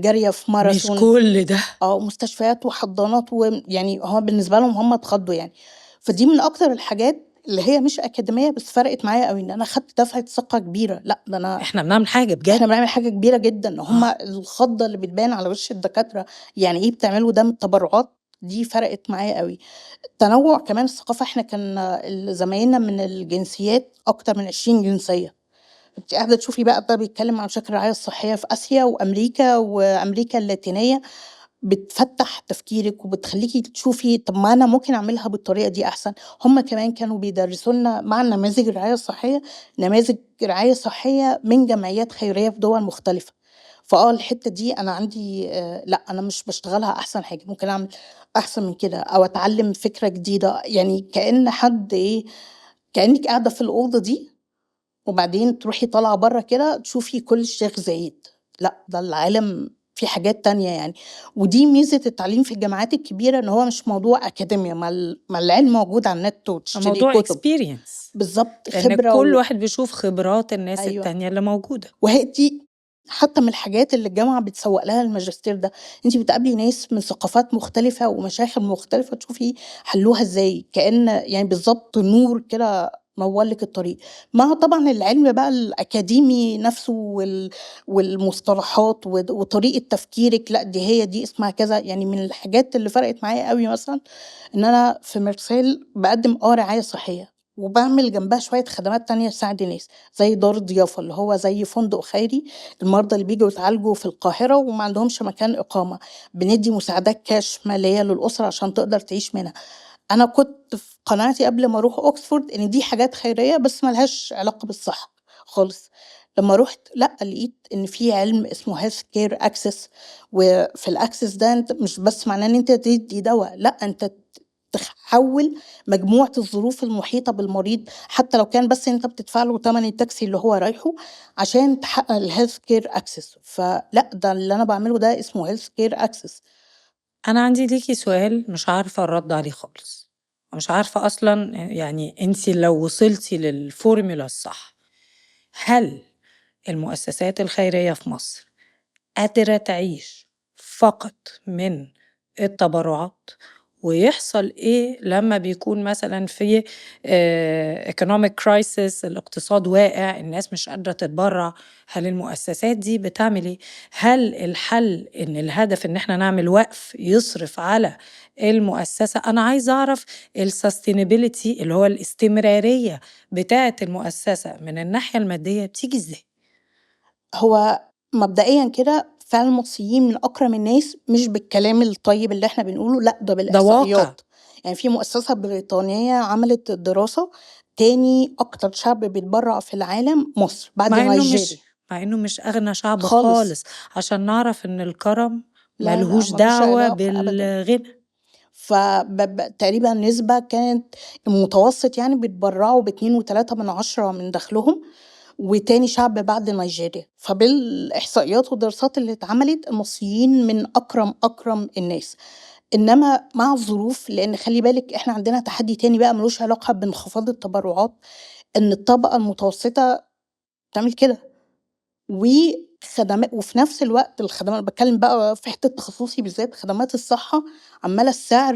جارية في مش ماراثون، كل ده. مستشفيات وحضانات، يعني هو بالنسبة لهم هم اتخضوا يعني. فدي من أكتر الحاجات اللي هي مش أكاديمية بس فرقت معايا أوي، إن أنا خدت دفعة ثقة كبيرة، لأ ده إحنا بنعمل حاجة إحنا بجد. بنعمل حاجة كبيرة جدًا. هم آه، الخضة اللي بتبان على وش الدكاترة، يعني إيه بتعملوا ده من التبرعات، دي فرقت معايا أوي. تنوع كمان الثقافة، إحنا كان زمايلنا من الجنسيات أكتر من 20 جنسية. أنتِ قاعدة تشوفي بقى ده بيتكلم عن مشاكل الرعاية الصحية في آسيا وأمريكا وأمريكا اللاتينية، بتفتّح تفكيرِك وبتخلّيكِ تشوفي طب ما أنا ممكن أعملها بالطريقة دي أحسن. هم كمان كانوا بيدرسوا لنا مع نماذج الرعاية الصحية، نماذج رعاية صحية من جمعيات خيرية في دول مختلفة. الحتّة دي أنا عندي لأ، أنا مش باشتغلها أحسن حاجة، ممكن أعمل أحسن من كده أو أتعلّم فكرة جديدة، يعني كأن حد كأنِّك قاعدة في الأوضة دي وبعدين تروحي طالعة برّه كده تشوفي كل الشيخ زايد. لأ، ده العالم فيه حاجات تانية يعني. ودي ميزة التعليم في الجامعات الكبيرة، إن هو مش موضوع أكاديميا، ما العلم موجود على النت وتشتري الموضوع كُتب. experience، بالضبط، إن خبرة كل واحد بيشوف خبرات الناس أيوه. التانية اللي موجودة. وهي دي حتى من الحاجات اللي الجامعة بتسوّق لها الماجستير ده. أنتِ بتقابلي ناس من ثقافات مختلفة ومشاكل مختلفة، تشوفي حلّوها إزاي، كأن يعني بالضبط نور كده نوّر لِك الطريق. مع طبعًا العلم بقى الأكاديمي نفسه والمصطلحات وطريقة تفكيرِك، لأ دي اسمها كذا. يعني من الحاجات اللي فرقت معايا أوي مثلًا، إن أنا في مرسال باقدّم رعاية صحية، وباعمل جنبها شوية خدمات تانية تساعد الناس، زي دار ضيافة اللي هو زي فندق خيري، المرضى اللي بييجوا يتعالجوا في القاهرة وما عندهمش مكان إقامة، بندّي مساعدات كاش مالية للأسرة عشان تقدر تعيش منها. أنا كنت في قناعتي قبل ما أروح أوكسفورد إن دي حاجات خيرية بس ما لهاش علاقة بالصحة خالص. لمّا رُحت لأ، لقيت إن في علم اسمه health care access، وفي الaccess ده أنت مش بس معناه إن أنت تدّي دوا، لأ أنت تحوّل مجموعة الظروف المحيطة بالمريض، حتى لو كان بس أنت بتدفع له تمن التاكسي اللي هو رايحه عشان تحقق الhealth care access. فلأ، ده اللي أنا باعمله ده اسمه health care access. أنا عندي ليكِ سؤال مش عارفة الرد عليه خالص، ومش عارفة أصلًا يعني أنتِ لو وصلتِ للفورمولا الصح، هل المؤسسات الخيرية في مصر قادرة تعيش فقط من التبرعات؟ ويحصل إيه لمّا بيكون مثلًا في economic crisis، الاقتصاد واقع، الناس مش قادرة تتبرّع، هل المؤسسات دي بتعمل إيه؟ هل الحل إن الهدف إن إحنا نعمل وقف يصرف على المؤسسة؟ أنا عايزة أعرف الsustainability اللي هو الاستمرارية بتاعة المؤسسة من الناحية المادية بتيجي إزاي؟ هو مبدئيًا كده فعلًا المصريين من أكرم الناس، مش بالكلام الطيب اللي إحنا بنقوله، لأ ده ده واقع. بالإحصائيات. يعني في مؤسسة بريطانية عملت دراسة، تاني أكتر شعب بيتبرّع في العالم مصر بعد مع إنه نيجيريا. مش مع إنه مش أغنى شعب خالص. خالص، عشان نعرف إن الكرم ما لا، لهوش ما لوش دعوة علاقة أبدًا. بالغنى. تقريبًا نسبة كانت المتوسط يعني بيتبرّعوا ب2.3 من دخلهم، وتاني شعب بعد نيجيريا. فبالإحصائيات والدراسات اللي اتعملت، المصريين من أكرم الناس. إنما مع الظروف، لإن خلّي بالِك إحنا عندنا تحدي تاني بقى ما لوش علاقة بانخفاض التبرعات، إن الطبقة المتوسطة بتعمل كده. وفي نفس الوقت الخدمات، باتكلم بقى في حتّة تخصُّصي بالذات، خدمات الصحة عمّالة السعر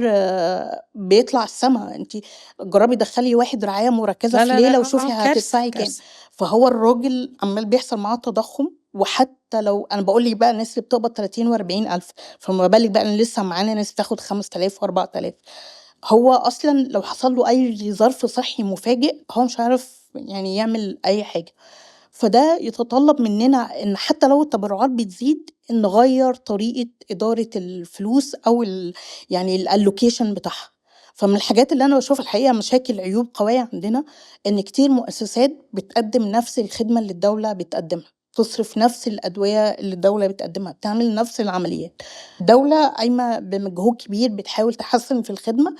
بيطلع السما. أنتِ جرّبي دخّلي واحد رعاية مركّزة لا، في لا، لا، ليلة وشوفي كارثة، هتدفعي كام. كارثة. فهو الراجل عمّال بيحصل معاه تضخُّم، وحتى لو أنا باقول لِك بقى الناس اللي بتقبض 30 و40 ألف، فما بالِك بقى إن لسه معانا ناس بتاخد 5000 و4000. هو أصلًا لو حصل له أي ظرف صحّي مفاجئ، هو مش هيعرف يعني يعمل أي حاجة. فده يتطلب مننا إن حتى لو التبرعات بتزيد، إن نغيّر طريقة إدارة الفلوس أو يعني الallocation بتاعها. فمن الحاجات اللي أنا باشوفها الحقيقة مشاكل، عيوب قوية عندنا، إن كتير مؤسسات بتقدّم نفس الخدمة اللي الدولة بتقدّمها، تصرف نفس الأدوية اللي الدولة بتقدّمها، بتعمل نفس العمليات. الدولة قايمة بمجهود كبير بتحاول تحسّن في الخدمة،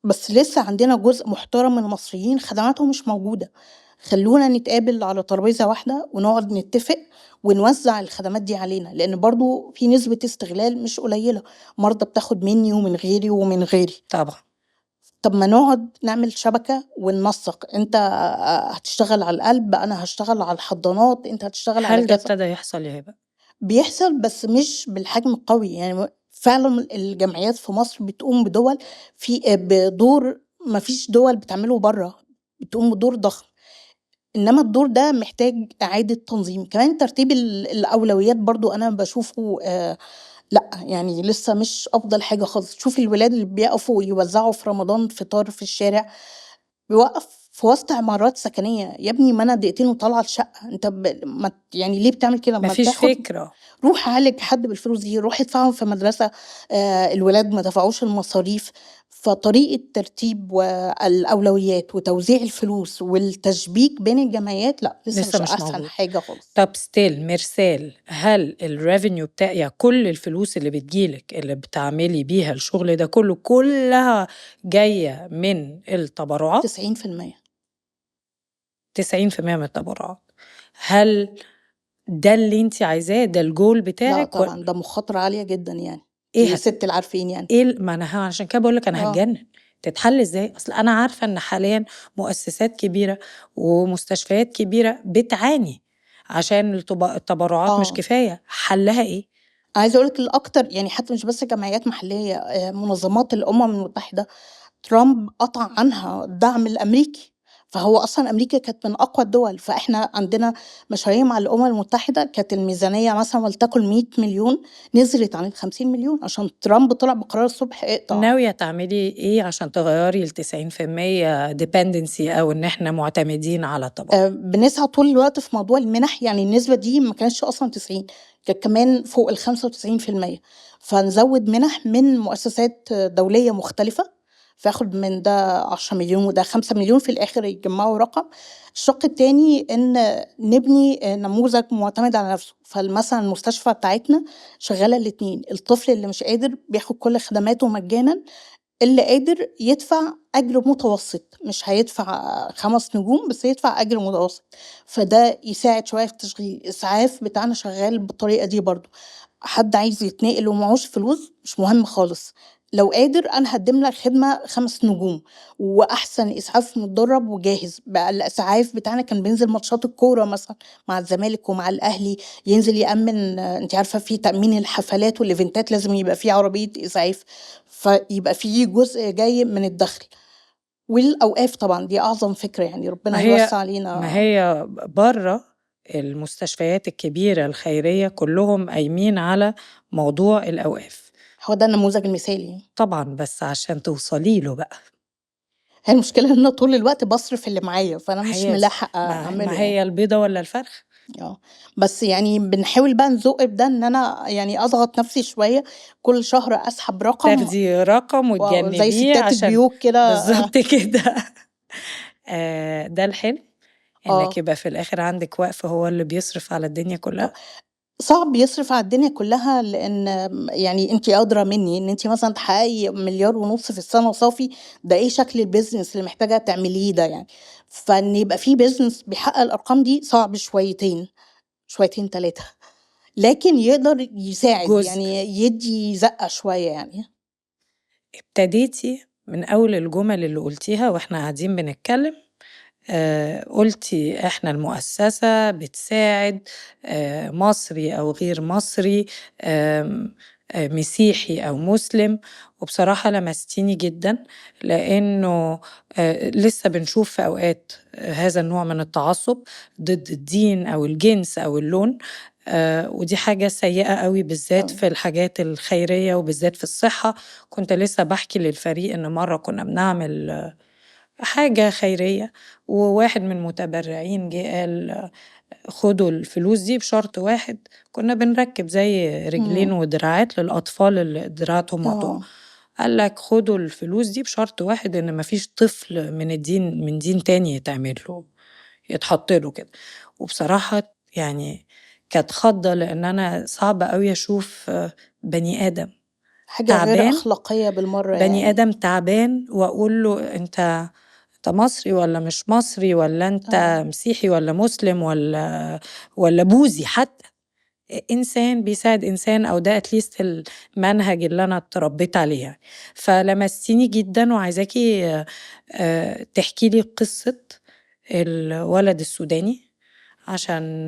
بس لسه عندنا جزء محترم من المصريين خدماتهم مش موجودة. خلّونا نتقابل على ترابيزة واحدة ونقعد نتفق ونوزّع الخدمات دي علينا، لإن برضه في نسبة استغلال مش قليلة، مرضى بتاخد منّي ومن غيري ومن غيري. طبعًا. طب ما نقعد نعمل شبكة وننسّق، أنت هتشتغل على القلب، أنا هاشتغل على الحضانات، أنت هتشتغل على هل ده كذا. ابتدى يحصل يا هبة؟ بيحصل بس مش بالحجم القوي، يعني فعلًا الجمعيات في مصر بتقوم بدور ما فيش دول بتعمله برّه، بتقوم بدور ضخم، إنما الدور ده محتاج إعادة تنظيم، كمان ترتيب الأولويات برضه أنا باشوفه لأ، يعني لسه مش أفضل حاجة خالص، شوفي الولاد اللي بيقفوا يوزّعوا في رمضان فطار في الشارع، بيوقّف في وسط عمارات سكنية، يا ابني ما أنا دقيقتين وطالعة الشقة، أنت ما يعني ليه بتعمل كده؟ ما ما فيش تاخد فكرة. روح عالج حد بالفلوس دي، روح ادفعهم في مدرسة الولاد ما دفعوش المصاريف، فطريقة ترتيب والأولويات وتوزيع الفلوس والتشبيك بين الجمعيات لأ، لسه لسه مش مش أحسن موجود. حاجة خالص. طب still مرسال، هل الrevenue يعني كل الفلوس اللي بتيجي لِك اللي بتعملي بيها الشغل ده كله، كلها جاية من التبرعات؟ 90%. 90% من التبرعات. هل ده اللي أنتِ عايزاه، ده الgoal لأ بتاعِك طبعًا، ده مخاطرة عالية جدًا يعني، إيه دي سِت العارفين يعني. ما أنا عشان كده باقول لِك أنا آه، هاتجنن، تتحل إزاي؟ أصل أنا عارفة إن حاليًا مؤسسات كبيرة ومستشفيات كبيرة بتعاني عشان التبرعات مش آه. كفاية، حلّها إيه؟ عايزة أقول لِك الأكتر يعني حتى مش بس جمعيات محلية، منظمات الأمم المتحدة ترامب قطع عنها الدعم الأمريكي، فهو أصلًا أمريكا كانت من أقوى الدول، فإحنا عندنا مشاريع مع الأمم المتحدة كانت الميزانية مثلًا ولتكن 100.000.000 نزلت عن ال50.000.000 عشان ترامب طلع بقرار الصبح اقطع. ناوية تعملي إيه عشان تغيّري ال90% dependency أو إن إحنا معتمدين على التبرع؟ بنسعى طول الوقت في موضوع المنح، يعني النسبة دي ما كانتش أصلًا 90 كانت كمان فوق ال95%، فنزوّد منح من مؤسسات دولية مختلفة، فآخد من ده 10.000.000 وده 5.000.000 في الآخر يتجمعوا رقم. الشق التاني إن نبني نموذج معتمد على نفسه، فمثلًا المستشفى بتاعتنا شغالة الاتنين، الطفل اللي مش قادر بياخد كل خدماته مجانًا، اللي قادر يدفع أجر متوسط، مش هيدفع 5 نجوم، بس يدفع أجر متوسط، فده يساعد شوية في التشغيل. الإسعاف بتاعنا شغال بالطريقة دي برضه، حد عايز يتنقل ومعهوش فلوس مش مهم خالص، لو قادر أنا هاقدم لك خدمة 5 نجوم، وأحسن إسعاف متدرب وجاهز، بقى الإسعاف بتاعنا كان بينزل ماتشات الكورة مثلًا مع الزمالك ومع الأهلي، ينزل يأمن أنتِ عارفة في تأمين الحفلات والإيفنتات لازم يبقى في عربية إسعاف. فيبقى في جزء جاي من الدخل، والأوقاف طبعًا دي أعظم فكرة يعني ربنا ما هي يوسّع ما علينا. هي برّه المستشفيات الكبيرة الخيرية كلّهم قايمين على موضوع الأوقاف. هو ده النموذج المثالي، طبعًا، بس عشان توصلي له بقى. هي المشكلة إن أنا طول الوقت باصرف اللي معايا، فأنا ما مش هي ملاحقة ما أعمله يعني. هي البيضة والّا الفرخة؟ آه، بس يعني بنحاول بقى نزُق بده إن أنا يعني أضغط نفسي شوية، كل شهر أسحب رقم تاخدي رقم زي وتجنّبيه ستات عشان البيوت كده. بالضبط كده. ده الحلم، إنِّك آه، يبقى في الآخر عندِك وقف هو اللي بيصرف على الدنيا آه. كلّها؟ صعب يصرف على الدنيا كلّها، لإن يعني أنتِ أدرى منّي إن أنتِ مثلًا تحققي 1.500.000 في السنة صافي، ده إيه شكل الbusiness اللي محتاجة تعمليه ده يعني، فإن يبقى في business بيحقق الأرقام دي صعب شويتين، شويتين 3 لكن يقدر يساعد، جزء. يعني يدّي زقة شوية يعني. ابتديتِ من أول الجُمل اللي قُلتيها وإحنا قاعدين بنتكلّم، قُلتِ إحنا المؤسسة بتساعد مصري أو غير مصري، آمم مسيحي أو مسلم، وبصراحة لمستيني جدًا، لإنه لسه بنشوف في أوقات هذا النوع من التعصُّب ضد الدين أو الجنس أو اللون، ودي حاجة سيئة أوي بالذات أوي. في الحاجات الخيرية وبالذات في الصحة. كنت لسه باحكي للفريق إن مرّة كنا بنعمل حاجة خيرية، وواحد من المتبرعين جه قال خدوا الفلوس دي بشرط واحد، كنا بنركب زي رجلين إمم. ودراعات للأطفال اللي دراعاتهم مقطوعة، آه. قال لك خدوا الفلوس دي بشرط واحد إن ما فيش طفل من دين تاني يتحط له كده. وبصراحة يعني كانت خضة لإن أنا صعب أوي أشوف بني آدم حاجة غير تعبان أخلاقية بالمرّة بني يعني. آدم تعبان وأقول له أنت أنت مصري والّا مش مصري، والّا أنت مسيحي والّا مسلم والّا بوذي حتى، إنسان بيساعد إنسان، أو ده at least المنهج اللي أنا اتربيت عليه يعني. فلمستيني جدًا وعايزاكِ تحكي لي قصة الولد السوداني، عشان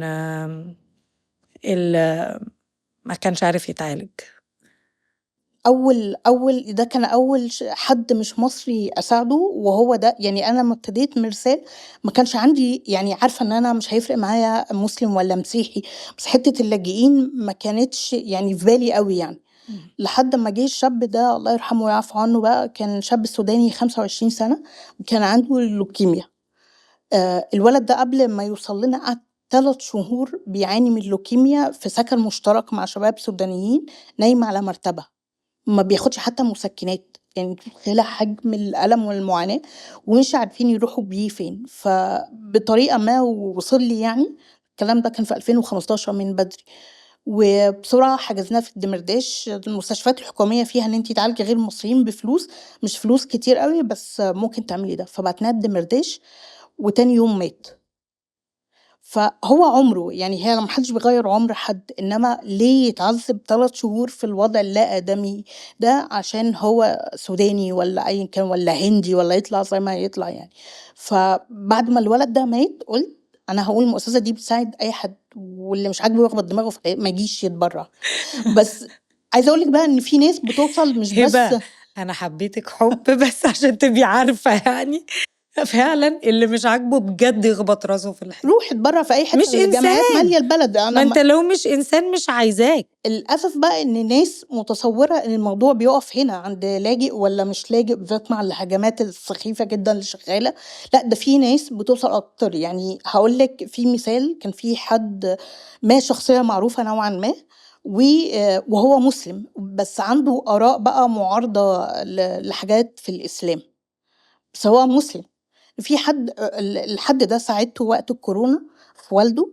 ما كانش عارف يتعالج. ده كان أول حد مش مصري أساعده، وهو ده يعني أنا لمّا ابتديت مرسال ما كانش عندي يعني عارفة إن أنا مش هيفرق معايا مسلم والّا مسيحي، بس حتّة اللاجئين ما كانتش يعني في بالي أوي يعني، لحد أمّا جه الشاب ده الله يرحمه ويعفو عنّه بقى، كان شاب سوداني 25 سَنة وكان عنده لوكيميا. الولد ده قبل ما يوصل لنا قعد 3 شهور بيعاني من لوكيميا في سكن مشترك مع شباب سودانيين، نايم على مرتبة. ما بياخدش حتى مسكنات، يعني أنتِ متخيلة حجم الألم والمعاناة، ومش عارفين يروحوا بيه فين، فبطريقة ما وصل لي يعني، الكلام ده كان في 2015 من بدري، وبسرعة حجزناه في الدمرداش، المستشفيات الحكومية فيها إن أنتِ تعالجي غير المصريين بفلوس، مش فلوس كتير أوي بس ممكن تعملي ده، فبعتناه الدمرداش وتاني يوم مات. فهو عمره، يعني هي ما حدش بيغيّر عُمر حد، إنما ليه يتعذّب 3 شهور في الوضع اللا آدمي ده عشان هو سوداني والّا أيًا كان والّا هندي والّا يطلع زي ما يطلع يعني. فبعد ما الولد ده مات قُلت أنا هاقول المؤسسة دي بتساعد أي حد، واللي مش عاجبه يخبط دماغه في ما يجيش يتبرّع. بس عايزة أقول لِك بقى إن في ناس بتوصل مش بس هبة، أنا حبيتِك حُب بس عشان تبقي عارفة يعني فعلًا اللي مش عاجبه بجد يخبط راسه في الحيط. روح اتبرّع في أي حتة، مش الجمعيات إنسان، مالية البلد. ما أنا أنت لو مش إنسان مش عايزاك. للأسف بقى إن ناس متصوّرة إن الموضوع بيُقف هنا عند لاجئ والّا مش لاجئ، بالذات مع الهجمات السخيفة جدًا اللي شغّالة، لأ ده في ناس بتوصل أكتر، يعني هاقول لِك في مثال كان في حد ما شخصية معروفة نوعًا ما و وهو مسلم، بس عنده آراء بقى معارضة لحاجات في الإسلام، بس هو مسلم. في حد الحد ده ساعدته وقت الكورونا في والده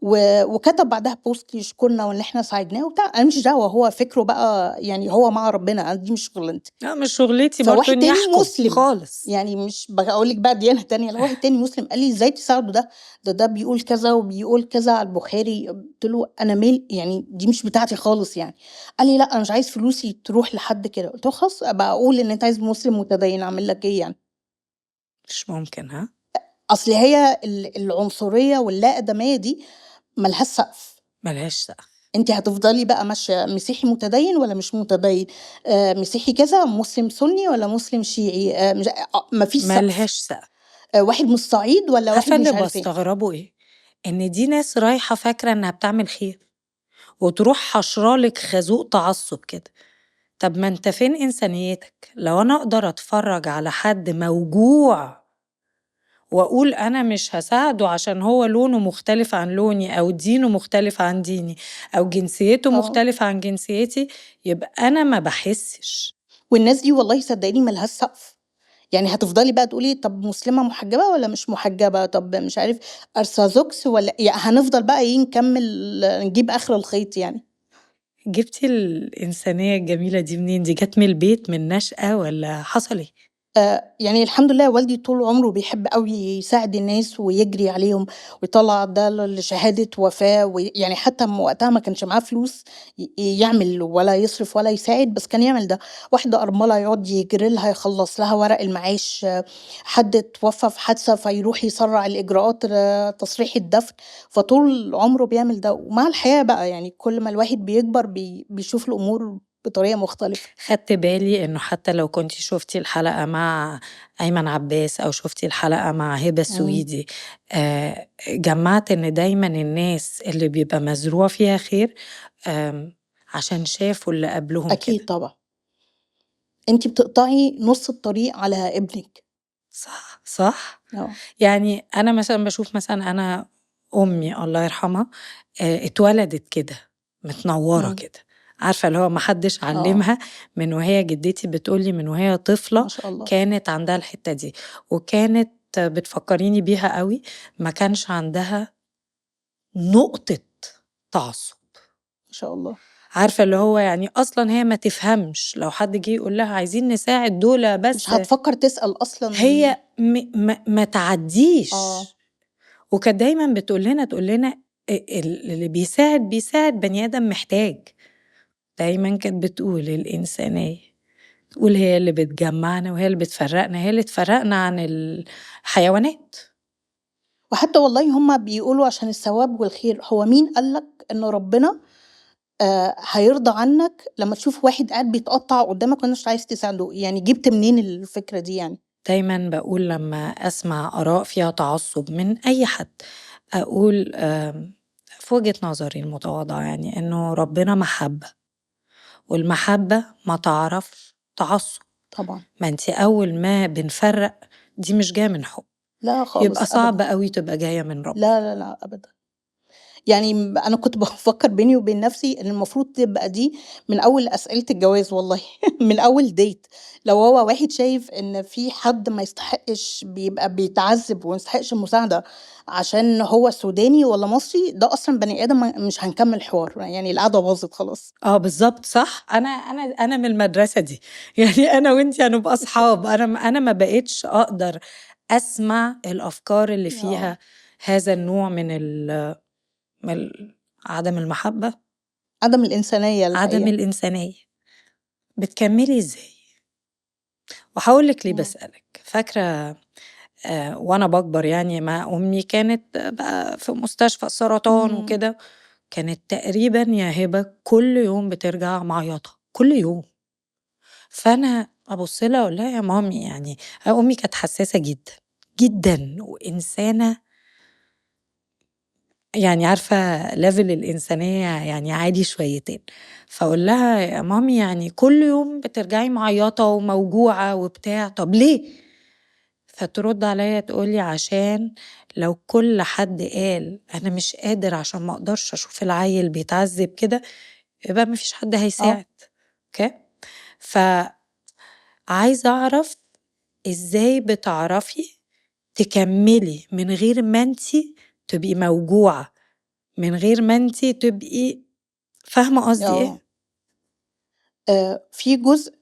وكتب بعدها post يشكرنا وإن إحنا ساعدناه وبتاع، أنا ما ليش دعوة هو فكره بقى يعني هو مع ربنا، أنا دي مش شغلانتي. لأ، مش شغلتي برضه فواحد إني تاني أحكم مسلم، خالص. يعني مش باقول لِك بقى ديانة تانية، لأ واحد تاني مسلم قال لي: "إزاي تساعدوا ده؟ ده بيقول كذا وبيقول كذا على البخاري." قُلت له: "أنا يعني دي مش بتاعتي خالص يعني." قال لي: "لأ أنا مش عايز فلوسي تروح لحد كده." قُلت له: "خلاص أبقى أقول إن أنت عايز مسلم متدين أعمل لك إيه يعني؟" مش ممكن، ها؟ أصل هي العنصرية واللا آدمية دي ما لهاش سقف. ما لهاش سقف. أنتِ هتفضلي بقى ماشية مسيحي متدين والّا مش متدين، مسيحي كذا، مسلم سُنّي والّا مسلم شيعي، مش ما فيش ما سقف، لهاش سقف. واحد من الصعيد والّا عارفة واحد اللي مش عارف إيه. باستغربه إيه؟ إن دي ناس رايحة فاكرة إنها بتعمل خير، وتروح حاشرة لِك خازوق تعصُّب كده. طب ما أنت فين إنسانيتك؟ لو أنا أقدر أتفرّج على حد موجوع وأقول أنا مش هاساعده عشان هو لونه مختلف عن لوني، أو دينه مختلف عن ديني، أو جنسيته آه، مختلفة عن جنسيتي، يبقى أنا ما باحسّش. والناس دي والله صدقيني ما لهاش سقف، يعني هتفضلي بقى تقولي طب مسلمة محجبة والّا مش محجبة، طب مش عارف أرثوذكس والّا هنفضل بقى إيه نكمّل نجيب آخر الخيط يعني. جبتِ الإنسانية الجميلة دي منين؟ دي جات من البيت، من نشأة، والّا حصل إيه؟ يعني الحمد لله والدي طول عمره بيحب أوي يساعد الناس ويجري عليهم ويطلّع ده لشهادة وفاة يعني حتى وقتها ما كانش معاه فلوس يعمل ولا يصرف ولا يساعد، بس كان يعمل ده. واحدة أرملة يقعد يجري لها يخلّص لها ورق المعاش، حد اتوفى في حادثة فيروح يسرّع الإجراءات تصريح الدفن، فطول عمره بيعمل ده. ومع الحياة بقى يعني كل ما الواحد بيكبر بيشوف الأمور بطريقة مختلفة. خدت بالي إنه حتى لو كنتِ شُفتِ الحلقة مع أيمن عباس أو شُفتِ الحلقة مع هبة إمم. السويدي، جمّعت إن دايمًا الناس اللي بيبقى مزروع فيها خير، عشان شافوا اللي قبلهم أكيد كده. طبعًا. أنتِ بتقطعي نُص الطريق على ابنِك. صح، صح. آه، يعني أنا مثلًا باشوف مثلًا أنا أمي الله يرحمها اتولدت كده، متنوّرة إمم، كده، عارفة اللي هو ما حدش آه، علّمها من وهي جدتي بتقول لي من وهي طفلة ما شاء الله. كانت عندها الحتّة دي، وكانت بتفكّريني بيها أوي، ما كانش عندها نقطة تعصُّب. ما شاء الله. عارفة اللي هو يعني أصلا هي ما تفهمش لو حد جه يقول لها عايزين نساعد دول، مش بس هتفكر تسأل أصلا. هي ما تعديش. اه وكانت دايما تقول لنا اللي بيساعد بني آدم محتاج. دايما كانت بتقول الإنسانية، تقول هي اللي بتجمعنا وهي اللي بتفرقنا، هي اللي تفرقنا عن الحيوانات. وحتى والله هما بيقولوا عشان الثواب والخير. هو مين قالك إن ربنا هيرضى عنك لما تشوف واحد قاعد بيتقطع قدامك وانت عايز تساعده؟ يعني جبت منين الفكرة دي يعني؟ دايما بقول لما أسمع آراء فيها تعصب من أي حد، أقول في وجهة نظري المتواضعة يعني إنه ربنا محبة، والمحبة ما تعرف تعصب. طبعا. ما انتي أول ما بنفرق دي مش جاية من حب، لا خالص يبقى صعب أبدا. قوي تبقى جاية من رب. لا لا لا أبدا. يعني أنا كنت بفكر بيني وبين نفسي إن المفروض تبقى دي من أول أسئلة الجواز والله. من أول ديت. لو هو واحد شايف إن في حد ما يستحقش بيبقى بيتعذب وما يستحقش المساعدة عشان هو سوداني ولا مصري، ده أصلا بني آدم مش هنكمل حوار، يعني القعدة باظت خلاص. بالظبط صح. أنا من المدرسة دي. يعني أنا وإنتي هنبقى أصحاب. أنا ما بقتش أقدر أسمع الأفكار اللي فيها هذا النوع من عدم المحبة، عدم الإنسانية عدم الحقيقة. الإنسانية. بتكملي إزاي؟ وهقولك ليه مم. بسألك. فاكرة وأنا بكبر يعني مع أمي كانت بقى في مستشفى السرطان مم. وكده، كانت تقريبا يا هبة كل يوم بترجع معيطة كل يوم. فأنا أبص لها أقول لها يا مامي، يعني أمي كانت حساسة جدا جدا وإنسانة، يعني عارفة ليفل الإنسانية يعني عادي شويتين. فأقول لها يا مامي يعني كل يوم بترجعي معيطة وموجوعة وبتاع، طب ليه؟ فترد عليا تقولي عشان لو كل حد قال أنا مش قادر عشان ما أقدرش أشوف العيل بيتعذب كده، يبقى مفيش حد اه هيساعد. اوكي. فعايزة أعرف إزاي بتعرفي تكملي من غير ما انتي تبقي موجوعة، من غير ما انتي تبقي فاهمة قصدي اه ايه؟ في جزء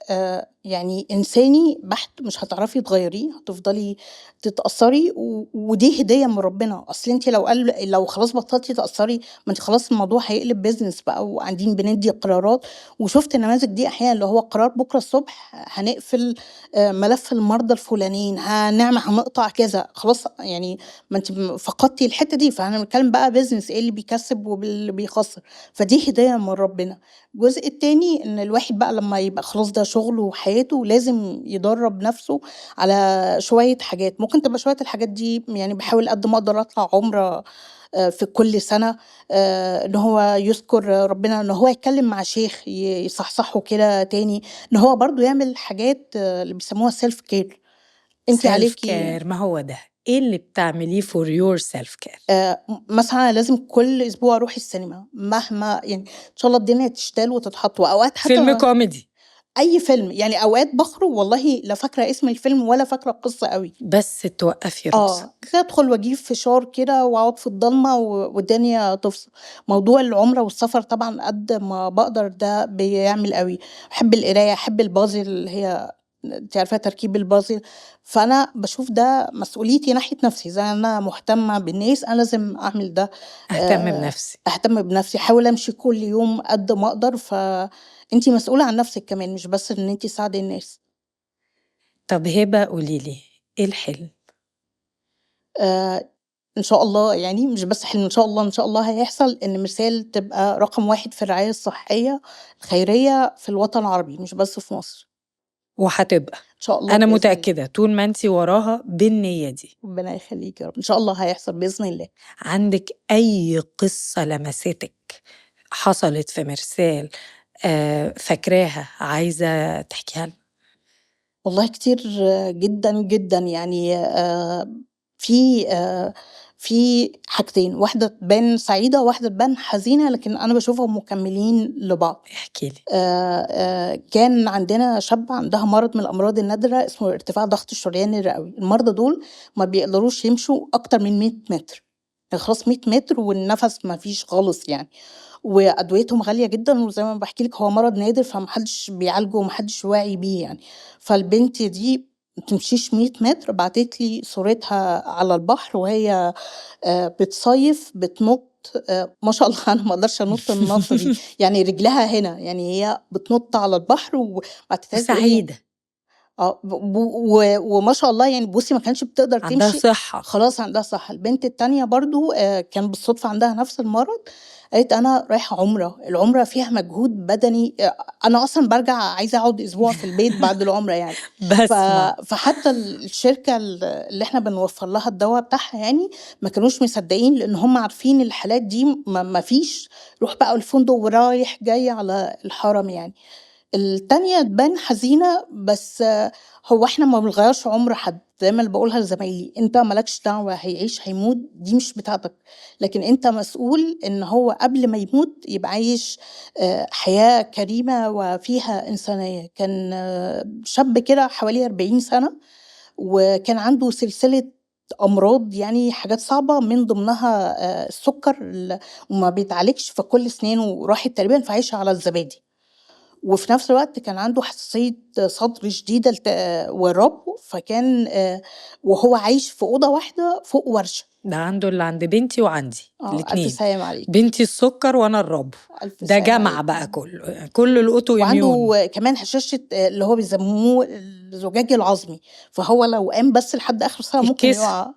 يعني إنساني بحت مش هتعرفي تغيريه، هتفضلي تتأثري ودي هدية من ربنا. أصل انت لو خلاص بطلتي تأثري، ما انت خلاص الموضوع هيقلب بيزنس بقى وقاعدين بندي قرارات. وشفت النماذج دي أحيانا، اللي هو قرار بكرة الصبح هنقفل ملف المرضى الفلانيين، هنقطع كذا، خلاص يعني. ما انت فقدتي الحتة دي. فاحنا بنتكلم بقى بيزنس، ايه اللي بيكسب واللي بيخسر. فدي هدية من ربنا. الجزء التاني إن الواحد بقى لمّا يبقى خلاص ده شغله وحياته، لازم يدرّب نَفْسه على شوية حاجات. ممكن تبقى شوية الحاجات دي يعني باحاول قد ما أقدر أطلع عُمرة في كل سَنة، إن هو يذكر ربنا، إن هو يتكلّم مع شيخ يصحصحه كده تاني، إن هو برضه يعمل حاجات اللي بيسموها self care. أنتِ سيلف عليكِ كير، ما هو ده ايه اللي بتعمليه for your self care؟ مثلًا أنا لازم كل أسبوع أروح السينما، مهما يعني إن شاء الله الدنيا تشتال وتتحط، وأوقات فيلم حتى كوميدي أي فيلم. يعني أوقات باخرج والله لا فاكرة اسم الفيلم ولا فاكرة القصة أوي. بس توقفي راسك. أدخل وأجيب فشار كده وأقعد في الضلمة والدنيا تفصل. موضوع العُمرة والسفر طبعًا قد ما باقدر ده بيعمل أوي. باحب القراية، أحب الpuzzle اللي هي أنتِ عارفة تركيب الpuzzle. فأنا باشوف ده مسؤوليتي ناحية نفسي، زي أنا مهتمة بالناس أنا لازم أعمل ده. اهتم بنفسي. أهتم بنفسي، أحاول أمشي كل يوم قد ما أقدر. فأنتِ مسؤولة عن نفسِك كمان، مش بس إن أنتِ تساعدي الناس. طب هبة قوليلي ايه الحلم؟ إن شاء الله يعني مش بس حلم، إن شاء الله، إن شاء الله هيحصل إن مرسال تبقى رقم 1 في الرعاية الصحية الخيرية في الوطن العربي، مش بس في مصر. وهتبقى. إن شاء الله أنا بإذن الله. متأكدة طول ما انتي وراها بالنية دي. ربنا يخليكِ يا رب، إن شاء الله هيحصل بإذن الله. عندك أي قصة لمستك حصلت في مرسال فاكراها عايزة تحكيها لنا؟ والله كتير جدًا، جدًا. يعني في حاجتين، واحدة تبان سعيدة وواحدة تبان حزينة، لكن أنا باشوفهم مكملين لبعض. احكي لي. كان عندنا شابة عندها مرض من الأمراض النادرة اسمه ارتفاع ضغط الشريان الرئوي. المرضى دول ما بيقدروش يمشوا أكتر من 100 متر، يعني خلاص 100 متر والنفس ما فيش خالص يعني. وأدويتهم غالية جدًا، وزي ما باحكي لِك هو مرض نادر فما حدش بيعالجه وما حدش واعي بيه يعني. فالبنت دي ما تمشيش 100 متر بعتت لي صورتها على البحر وهي بتصيّف بتنُط ما شاء الله أنا ما أقدرش أنُط النطّة دي، يعني رجلها هنا، يعني هي بتنُط على البحر وبعتتها لي تقول لي وسعيدة، وما شاء الله يعني بُصّي ما كانتش بتقدر عندها تمشي، صحة. خلاص عندها صحة. البنت التانية برضه كان بالصدفة عندها نفس المرض، قالت أنا رايحة عُمرة، العُمرة فيها مجهود بدني أنا أصلًا بارجع عايزة أقعد أسبوع في البيت بعد العُمرة يعني. ف باسمع. فحتى الشركة اللي إحنا بنوفّر لها الدوا بتاعها يعني، ما كانوش مصدقين لإن هُم عارفين الحالات دي ما فيش روح بقى الفندق ورايح جاي على الحرم يعني. التانية تبان حزينة، بس هو إحنا ما بنغيّرش عُمر حد، زي ما باقولها لزمايلي، أنت ما لكش دعوة هيعيش هيموت دي مش بتاعتك، لكن أنت مسؤول إن هو قبل ما يموت يبقى عايش حياة كريمة وفيها إنسانية. كان شاب كده حوالي 40 سَنة، وكان عنده سلسلة أمراض يعني حاجات صعبة من ضمنها السُكّر وما بيتعالجش، فكل أسنانه راحت تقريبًا فعايش على الزبادي. وفي نفس الوقت كان عنده حساسية صدر شديدة وربو، فكان وهو عايش في أوضة واحدة فوق ورشة. ده عنده اللي عند بنتي وعندي ألف الاتنين، سلامة عليكِ، بنتي السكر وأنا الربو، ألف ده سلامة جمع عليكِ. بقى كله، كل الأوتو إميون. وعنده كمان هشاشة اللي هو بيسموه الزجاج العظمي، فهو لو قام بس لحد آخر السنة ممكن الكسر. يُقع.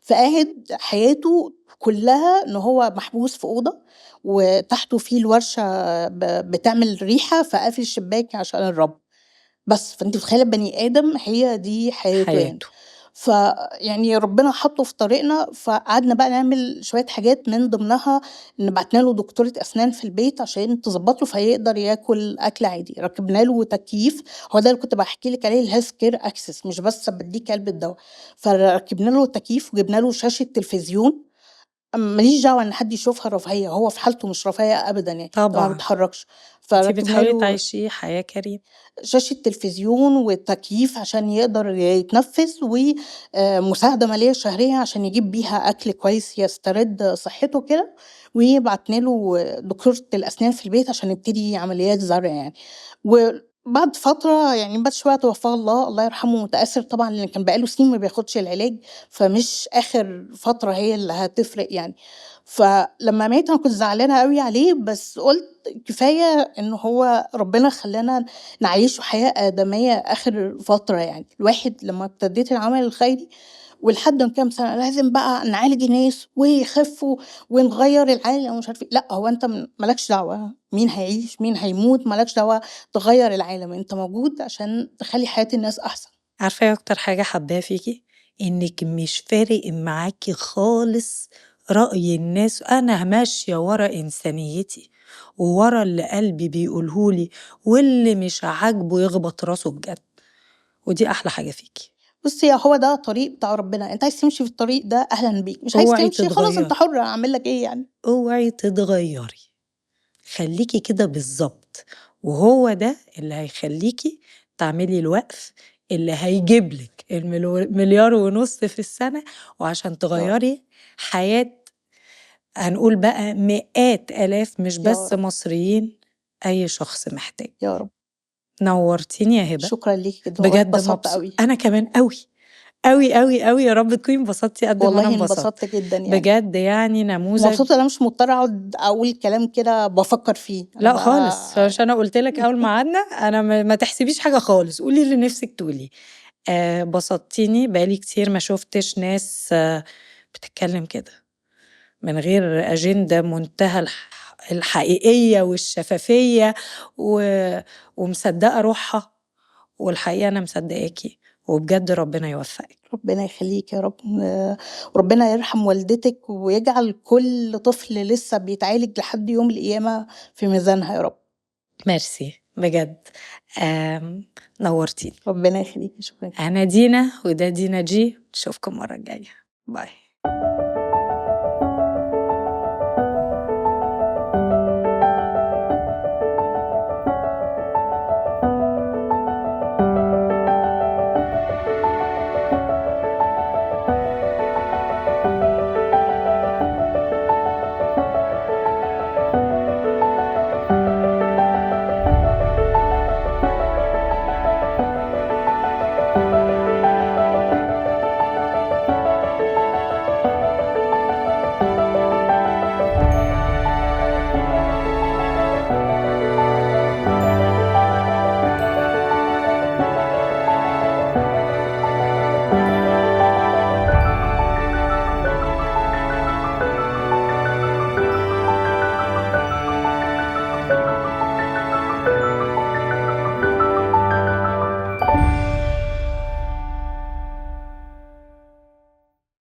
فقاعد حياته كلّها إن هو محبوس في أوضة، وتحته في الورشة بتعمل ريحة، فقافل الشباك عشان الربو. بس، فأنتِ متخيّلة بني آدم هي دي حياته يعني. حياته. فيعني ربنا حطّه في طريقنا، فقعدنا بقى نعمل شوية حاجات من ضمنها إن بعتنا له دكتورة أسنان في البيت عشان تضبّط له فيقدر ياكل أكل عادي، ركّبنا له تكييف، هو ده اللي كنت باحكي لِك عليه الhealth care access مش بس بادّيكِ علبة دوا، فركّبنا له تكييف وجبنا له شاشة تلفزيون، ما ليش دعوة إن حد يشوفها رفاهية، هو في حالته مش رفاهية أبدًا يعني، ده ما طبعًا، بيتحرّكش، أنتِ فركّبنا بتحاولي له تعيشيه حياة كريمة. شاشة تلفزيون وتكييف عشان يقدر يتنفّس، مساعدة مالية شهرية عشان يجيب بيها أكل كويس يسترد صحته كده، وبعتنا له دكتورة الأسنان في البيت عشان يبتدي عمليات زرع يعني. وبعد فترة يعني بعد شوية توفاه الله، الله يرحمه، متأثّر طبعًا لإن كان بقى له سنين ما بياخدش العلاج، فمش آخر فترة هي اللي هتفرق يعني. فلمّا مات أنا كنت زعلانة أوي عليه، بس قُلت كفاية إن هو ربنا خلّانا نعيّشه حياة آدمية آخر فترة يعني. الواحد لمّا ابتديت العمل الخيري ولحد من كام سنة لازم بقى نعالج الناس ويخفّوا ونغيّر العالم ومش عارفة إيه، لأ هو أنت ما لكش دعوة مين هيعيش، مين هيموت، ما لكش دعوة تغيّر العالم، أنت موجود عشان تخلّي حياة الناس أحسن. عارفة إيه أكتر حاجة حاباها فيكِ؟ إنِّك مش فارق معاكِ خالص رأي الناس، أنا ماشية ورا إنسانيتي، وورا اللي قلبي بيقوله لي، واللي مش عاجبه يخبط راسه بجد، ودي أحلى حاجة فيكِ. بُصّي، هو ده طريق بتاع ربنا، أنت عايز تمشي في الطريق ده أهلًا بيك، مش عايز اوعي تمشي خلاص أنت تتغيّري، حُر أعمل لك إيه يعني. اوعي تتغيّري، خليكِ كده بالضبط، وهو ده اللي هيخليكِ تعملي الوقف اللي هيجيب لِك مليار ونص في السنة، وعشان يا رب، تغيّري حياة هنقول بقى مئات آلاف مش يا بس رب، مصريين، أي شخص محتاج. يا رب. نورتيني يا هبة، شكرًا ليكِ جدًا، والله بجد اتبسطت أوي. أنا كمان أوي، أوي، أوي، أوي، يا رب تكوني انبسطتِ قد ما أنا والله انبسطت. انبسطت جدًا يعني، بجد يعني نموذج. ومبسوطة إن أنا مش مضطرة أقعد أقول كلام كده بافكّر فيه، أنا لأ بقى خالص، مش أنا قُلت لِك أول ما قعدنا، أنا ما تحسبيش حاجة خالص، قولي اللي نِفْسِك تقوليه. بسطتيني، بقى لي كتير ما شُفتش ناس بتتكلم كده، من غير أجندة، منتهى الحقيقية والشفافية و ومصدّقة روحها، والحقيقة أنا مصدّقاكِ، وبجد ربنا يوفقِك. ربنا يخلّيكِ يا رب، وربنا يرحم والدتِك ويجعل كل طفل لسه بيتعالج لحد يوم القيامة في ميزانها يا رب. ميرسي بجد، نورتيني. ربنا يخلّيكِ، شكرًا. أنا دينا وده دينا جي، نشوفكم المرة الجاية، باي.